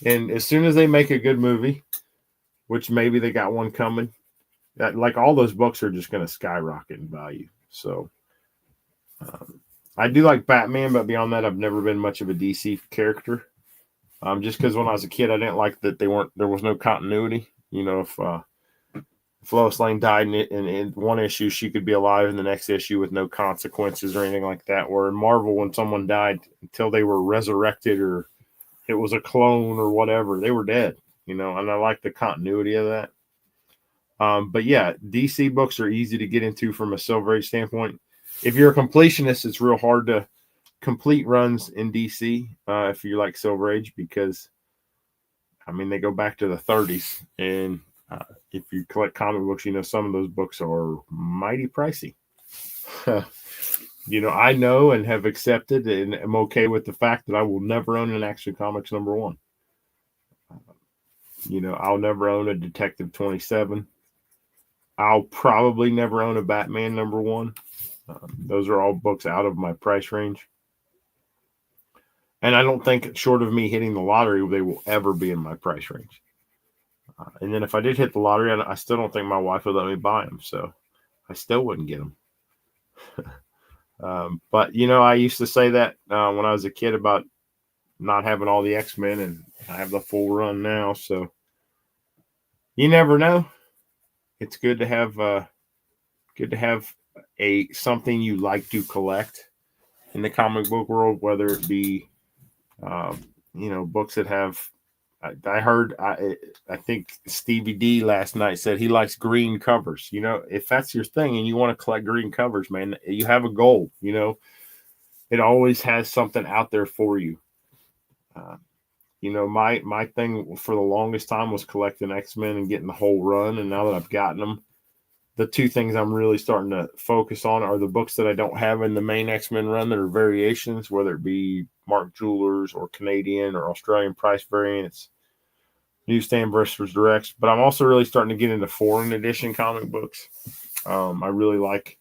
and as soon as they make a good movie, which maybe they got one coming, like all those books are just going to skyrocket in value. So I do like Batman, but beyond that, I've never been much of a DC character. Just because when I was a kid, I didn't like that there was no continuity. You know, if Lois Lane died in one issue, she could be alive in the next issue with no consequences or anything like that. Where in Marvel, when someone died, until they were resurrected or it was a clone or whatever, they were dead. You know, and I like the continuity of that. But yeah, DC books are easy to get into from a Silver Age standpoint. If you're a completionist, it's real hard to complete runs in DC if you like Silver Age, because I mean they go back to the 30s, and if you collect comic books, you know some of those books are mighty pricey. You know, I know and have accepted and am okay with the fact that I will never own an Action Comics #1. You know, I'll never own a Detective 27. I'll probably never own a Batman #1. Those are all books out of my price range. And I don't think, short of me hitting the lottery, they will ever be in my price range. And then if I did hit the lottery, I still don't think my wife would let me buy them. So I still wouldn't get them. But, you know, I used to say that when I was a kid about not having all the X-Men, and I have the full run now. So you never know. It's good to have something you like to collect in the comic book world, whether it be you know, books that have. I think Stevie D last night said he likes green covers. You know, if that's your thing and you want to collect green covers, man, you have a goal. You know, it always has something out there for you. You know, my thing for the longest time was collecting X-Men and getting the whole run, and now that I've gotten them, the two things I'm really starting to focus on are the books that I don't have in the main X-Men run that are variations, whether it be Mark Jewelers or Canadian or Australian price variants, newsstand versus directs. But I'm also really starting to get into foreign edition comic books. I really like,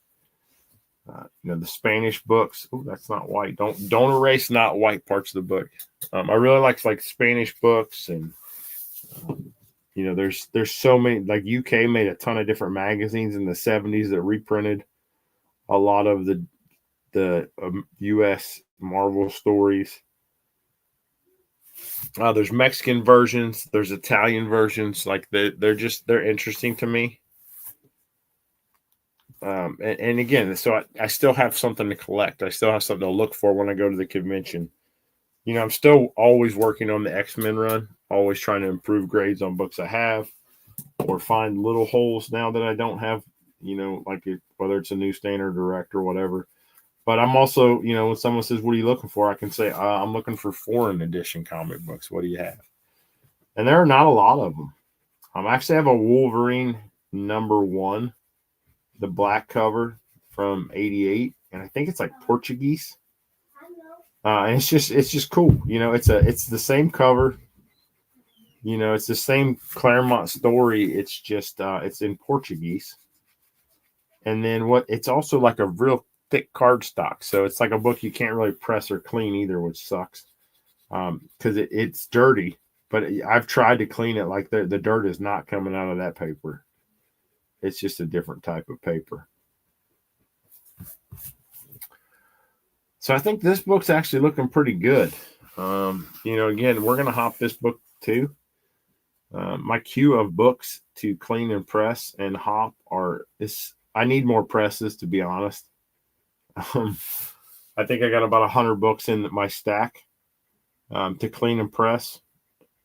you know, the Spanish books. Oh, that's not white. Don't erase not white parts of the book. I really like Spanish books, and you know, there's so many. Like UK made a ton of different magazines in the 70s that reprinted a lot of the US Marvel stories. There's Mexican versions, there's Italian versions. Like they're interesting to me. And again, so I still have something to collect. I still have something to look for when I go to the convention. You know, I'm still always working on the X-Men run, always trying to improve grades on books I have, or find little holes now that I don't have, you know, like whether it's a newsstand or direct or whatever. But I'm also, you know, when someone says, what are you looking for? I can say, I'm looking for foreign edition comic books. What do you have? And there are not a lot of them. I actually have a Wolverine #1, the black cover from '88. And I think it's like Portuguese. And it's just cool. It's the same cover. It's the same Claremont story. It's just it's in Portuguese. And then it's also like a real thick cardstock. So it's like a book you can't really press or clean either, which sucks. Because it's dirty. But I've tried to clean it. Like the dirt is not coming out of that paper. It's just a different type of paper. So I think this book's actually looking pretty good. Again, we're going to hop this book too. My queue of books to clean and press and hop I need more presses, to be honest. I think I got about 100 books in my stack to clean and press.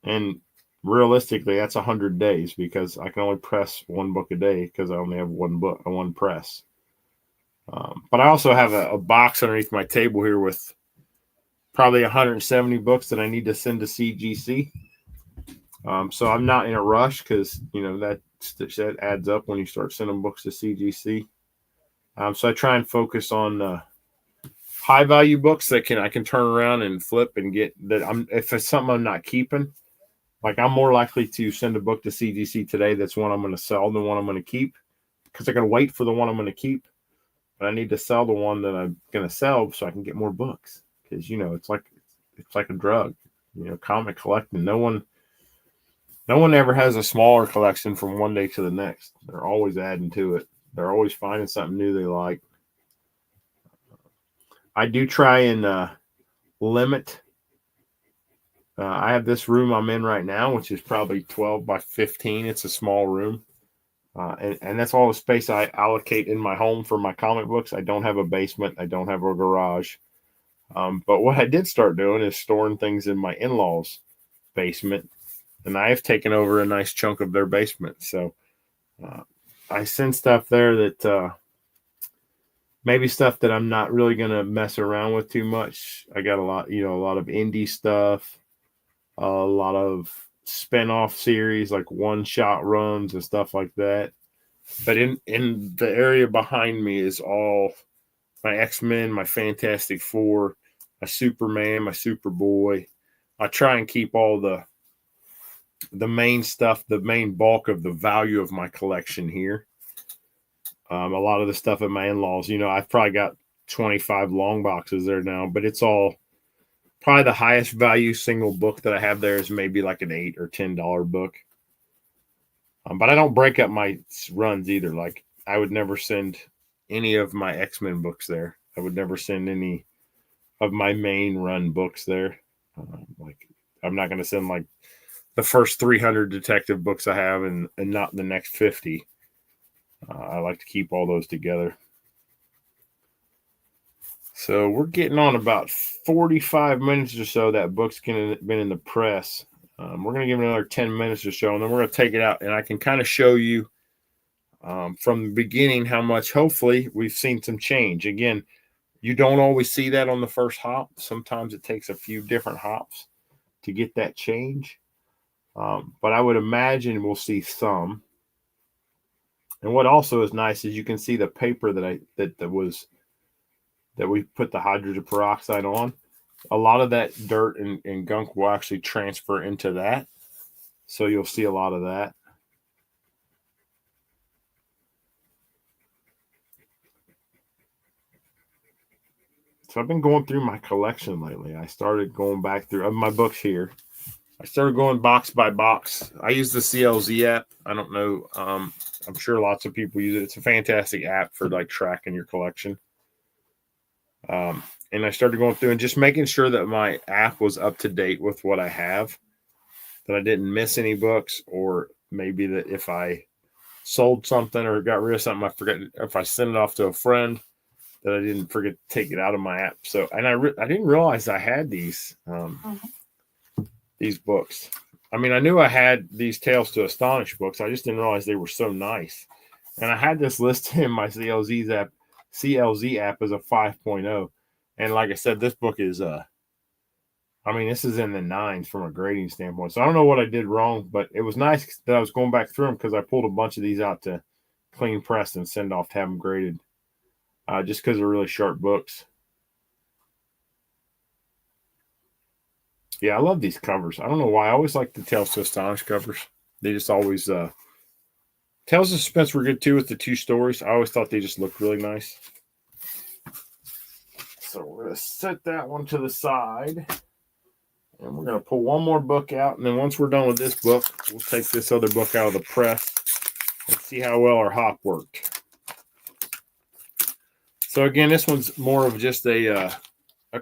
And realistically, that's 100 days because I can only press one book a day because I only have one press. But I also have a box underneath my table here with probably 170 books that I need to send to CGC. So I'm not in a rush because, that adds up when you start sending books to CGC. So I try and focus on high value books that I can turn around and flip and get that. If it's something I'm not keeping, like I'm more likely to send a book to CGC today that's one I'm going to sell than one I'm going to keep because I got to wait for the one I'm going to keep. But I need to sell the one that I'm going to sell so I can get more books because it's like a drug. Comic collecting. No one ever has a smaller collection from one day to the next. They're always adding to it. They're always finding something new they like. I do try and limit. I have this room I'm in right now, which is probably 12 by 15. It's a small room. And that's all the space I allocate in my home for my comic books. I don't have a basement. I don't have a garage. But what I did start doing is storing things in my in-laws' basement. And I have taken over a nice chunk of their basement. So I send stuff there that maybe stuff that I'm not really going to mess around with too much. I got a lot of indie stuff, a lot of spin-off series like one-shot runs and stuff like that. But in the area behind me is all my X-Men, my Fantastic Four, my Superman, my Superboy. I try and keep all the main stuff, the main bulk of the value of my collection here. A lot of the stuff at my in-laws, I've probably got 25 long boxes there now, but it's all probably the highest value single book that I have there is maybe like an $8 or $10 book. But I don't break up my runs either. Like I would never send any of my X-Men books there. I would never send any of my main run books there. Like I'm not going to send like the first 300 detective books I have and not the next 50. I like to keep all those together. So we're getting on about 45 minutes or so. That book's been in the press. We're going to give it another 10 minutes or so, and then we're going to take it out, and I can kind of show you from the beginning how much, hopefully, we've seen some change. Again, you don't always see that on the first hop. Sometimes it takes a few different hops to get that change. But I would imagine we'll see some. And what also is nice is you can see the paper that we put the hydrogen peroxide on. A lot of that dirt and gunk will actually transfer into that. So you'll see a lot of that. So I've been going through my collection lately. I started going back through my books here. I started going box by box. I use the CLZ app. I don't know. I'm sure lots of people use it. It's a fantastic app for like tracking your collection. And I started going through and just making sure that my app was up to date with what I have, that I didn't miss any books, or maybe that if I sold something or got rid of something, I forget if I sent it off to a friend, that I didn't forget to take it out of my app. So, and I didn't realize I had these books. I mean, I knew I had these Tales to Astonish books. I just didn't realize they were so nice. And I had this listed in my CLZ app as a 5.0. And like I said, this book is, this is in the 9s from a grading standpoint. So I don't know what I did wrong, but it was nice that I was going back through them because I pulled a bunch of these out to clean press and send off to have them graded just because they're really sharp books. Yeah, I love these covers. I don't know why. I always like the Tales to Astonish covers. They just always Tales of Suspense were good too with the 2 stories. I always thought they just looked really nice. So we're gonna set that one to the side. And we're going to pull one more book out. And then once we're done with this book, we'll take this other book out of the press and see how well our hop worked. So again, this one's more of just a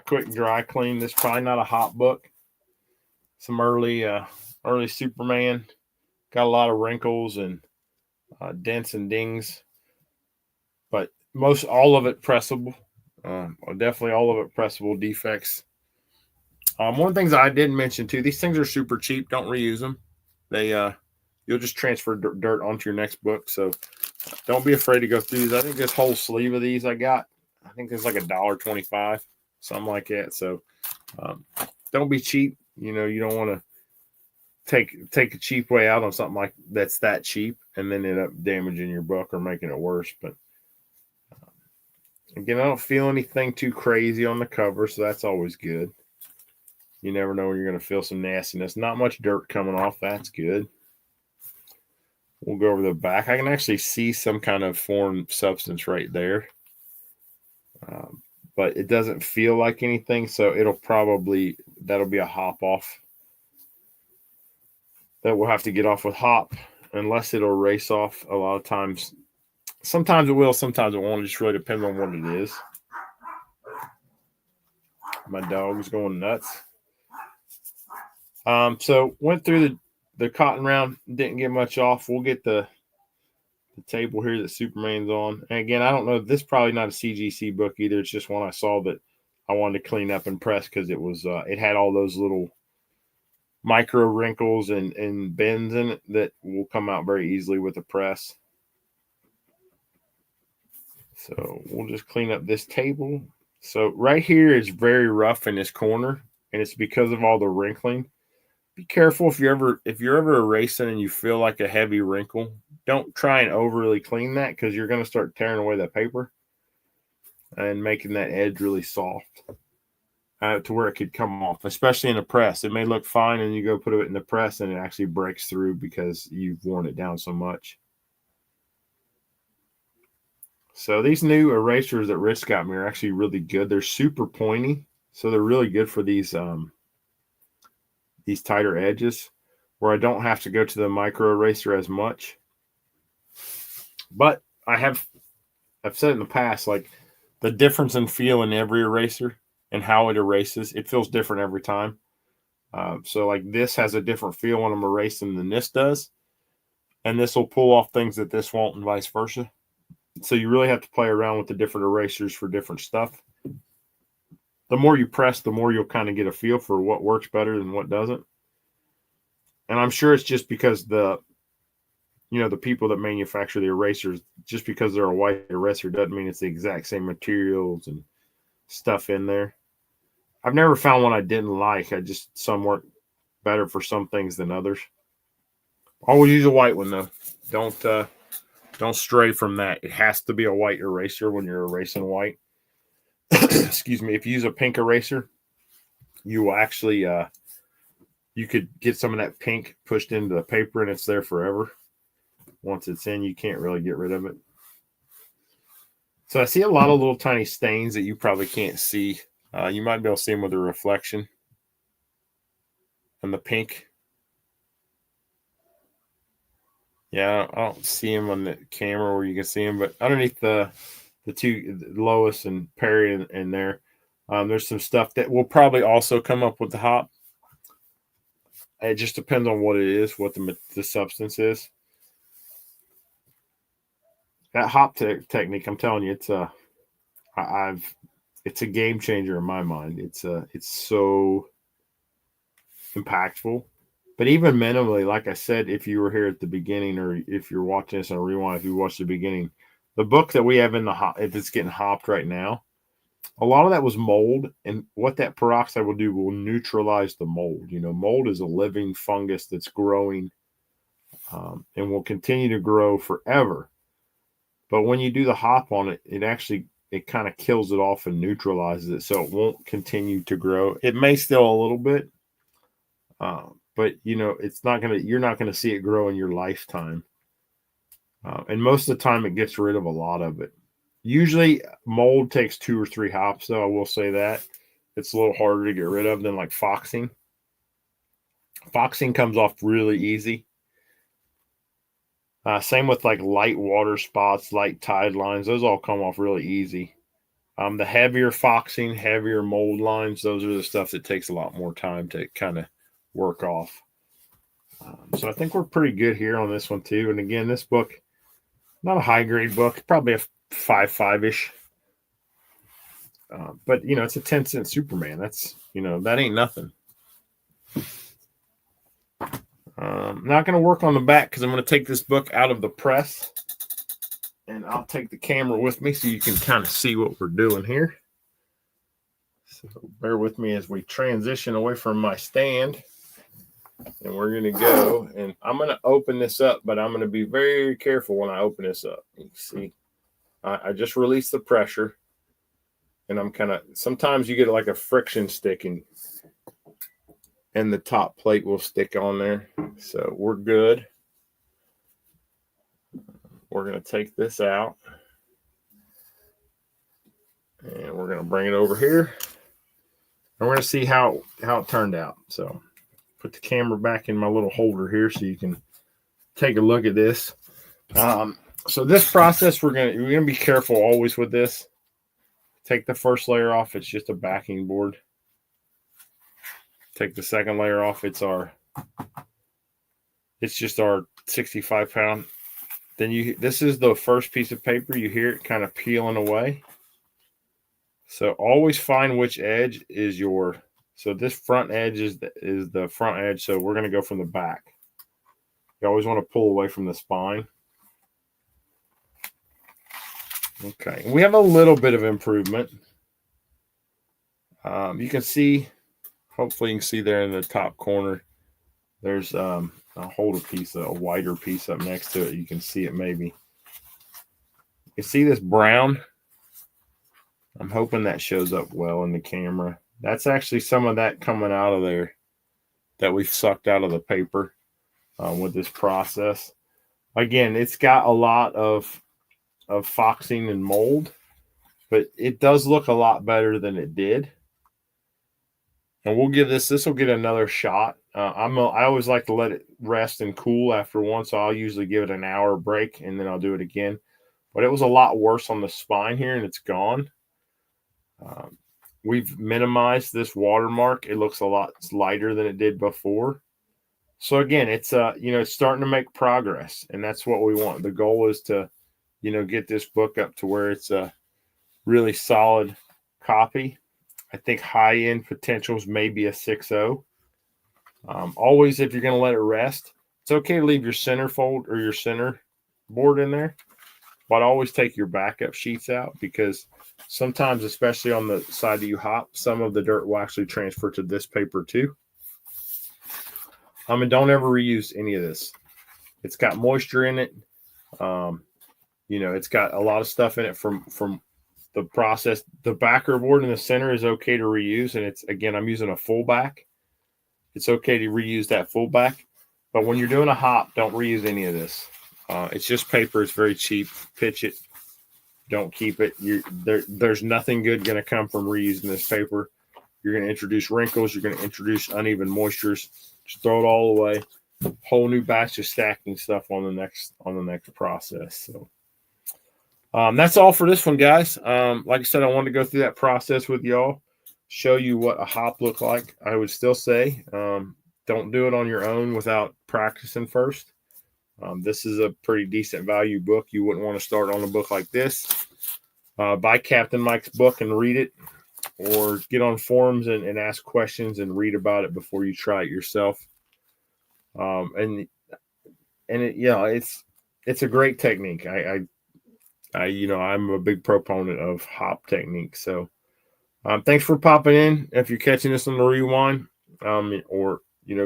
quick dry clean. This is probably not a hop book. Some early Superman. Got a lot of wrinkles and dents and dings. But all of it pressable. Definitely all of it pressable defects. One of the things I didn't mention too, these things are super cheap. Don't reuse them. They you'll just transfer dirt onto your next book. So don't be afraid to go through these. I think this whole sleeve of these I think it's like $1.25, something like that. So don't be cheap. You don't want to take a cheap way out on something like that's that cheap and then end up damaging your book or making it worse. But again, I don't feel anything too crazy on the cover, so that's always good. You never know when you're going to feel some nastiness. Not much dirt coming off. That's good. We'll go over the back. I can actually see some kind of foreign substance right there. But it doesn't feel like anything, so that'll be a hop off. That we'll have to get off with hop, unless it'll erase off a lot of times. Sometimes it will, sometimes it won't. It just really depends on what it is. My dog's going nuts. So went through the cotton round, didn't get much off. We'll get the table here that Superman's on. And again, I don't know. This is probably not a CGC book either. It's just one I saw that I wanted to clean up and press because it had all those little micro wrinkles and bends in it that will come out very easily with a press. So we'll just clean up this table. So right here is very rough in this corner, and it's because of all the wrinkling. Be careful if you're ever erasing and you feel like a heavy wrinkle. Don't try and overly clean that because you're going to start tearing away the paper and making that edge really soft to where it could come off, especially in the press. It may look fine and you go put it in the press and it actually breaks through because you've worn it down so much. So these new erasers that Rich got me are actually really good. They're super pointy, so they're really good for these tighter edges where I don't have to go to the micro eraser as much. But I've said in the past, like the difference in feel in every eraser and how it erases, it feels different every time. So like this has a different feel when I'm erasing than this does. And this will pull off things that this won't and vice versa. So you really have to play around with the different erasers for different stuff. The more you press, the more you'll kind of get a feel for what works better than what doesn't. And I'm sure it's just because the people that manufacture the erasers, just because they're a white eraser doesn't mean it's the exact same materials and stuff in there. I've never found one I didn't like. Some work better for some things than others. Always use a white one though. Don't stray from that. It has to be a white eraser when you're erasing white. Excuse me. If you use a pink eraser, you will actually you could get some of that pink pushed into the paper and it's there forever. Once it's in, you can't really get rid of it. So I see a lot of little tiny stains that you probably can't see. You might be able to see them with a reflection and the pink. Yeah, I don't see them on the camera where you can see them, but underneath the two, Lois and Perry in there, there's some stuff that will probably also come up with the hop. It just depends on what it is, what the substance is. That hop technique, I'm telling you, it's a game changer in my mind. It's so impactful. But even minimally, like I said, if you were here at the beginning, or if you're watching this on rewind, if you watched the beginning, the book that we have in the hop, if it's getting hopped right now, a lot of that was mold, and what that peroxide will do will neutralize the mold. Mold is a living fungus that's growing and will continue to grow forever. But when you do the hop on it, it kind of kills it off and neutralizes it, so it won't continue to grow. It may still a little bit, But you're not gonna see it grow in your lifetime. And most of the time, it gets rid of a lot of it. Usually, mold takes 2 or 3 hops, though. I will say that it's a little harder to get rid of than like foxing. Foxing comes off really easy. Same with like light water spots, light tide lines. Those all come off really easy. The heavier foxing, heavier mold lines, those are the stuff that takes a lot more time to kind of work off. So I think we're pretty good here on this one too. And again, this book, not a high grade book, probably a 5.5-ish. But it's a 10-cent Superman. That's that ain't nothing. Not going to work on the back because I'm going to take this book out of the press, and I'll take the camera with me so you can kind of see what we're doing here. So bear with me as we transition away from my stand, and we're going to go, and I'm going to open this up, but I'm going to be very careful when I open this up. You can see I just released the pressure, and I'm sometimes you get like a friction sticking, and the top plate will stick on there. So we're good. We're going to take this out, and we're going to bring it over here, and we're going to see how it turned out. So put the camera back in my little holder here so you can take a look at this. So this process, we're going to be careful always with this. Take the first layer off. It's just a backing board. Take the second layer off. It's just our 65-pound. Then this is the first piece of paper. You hear it kind of peeling away. So always find which edge is so this front edge is the front edge. So we're going to go from the back. You always want to pull away from the spine. Okay. We have a little bit of improvement. You can see, hopefully you can see there in the top corner, there's I'll hold a wider piece up next to it. You can see it maybe. You see this brown? I'm hoping that shows up well in the camera. That's actually some of that coming out of there that we've sucked out of the paper with this process. Again, it's got a lot of foxing and mold, but it does look a lot better than it did. And we'll give this will get another shot. I always like to let it rest and cool after one, so I'll usually give it an hour break, and then I'll do it again. But it was a lot worse on the spine here, and it's gone. We've minimized this watermark. It looks a lot lighter than it did before. So again, it's it's starting to make progress, and that's what we want. The goal is to get this book up to where it's a really solid copy. I think high-end potentials may be a 6.0. Always, if you're going to let it rest, it's okay to leave your center fold or your center board in there, but always take your backup sheets out, because sometimes, especially on the side that you hop, some of the dirt will actually transfer to this paper too. And don't ever reuse any of this. It's got moisture in it. It's got a lot of stuff in it from the process. The backer board in the center is okay to reuse, and again, I'm using a full back. It's okay to reuse that full back, but when you're doing a hop, don't reuse any of this. It's just paper. It's very cheap. Pitch it. Don't keep it. There's nothing good going to come from reusing this paper. You're going to introduce wrinkles. You're going to introduce uneven moistures. Just throw it all away. Whole new batch of stacking stuff on the next process. So that's all for this one, guys. Like I said, I wanted to go through that process with y'all, show you what a hop looked like. I would still say don't do it on your own without practicing first. This is a pretty decent value book. You wouldn't want to start on a book like this. Buy Captain Mike's book and read it, or get on forums and ask questions and read about it before you try it yourself. It's a great technique. I'm a big proponent of hop technique. So thanks for popping in. If you're catching this on the rewind, or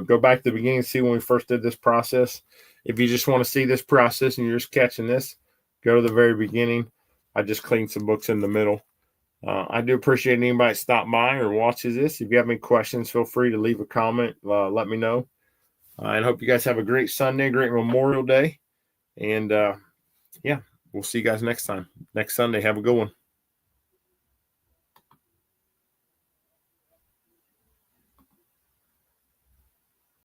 go back to the beginning and see when we first did this process. If you just want to see this process and you're just catching this, go to the very beginning. I just cleaned some books in the middle. I do appreciate anybody that stopped by or watches this. If you have any questions, feel free to leave a comment. Let me know. And hope you guys have a great Sunday, great Memorial Day. And yeah, we'll see you guys next time. Next Sunday. Have a good one.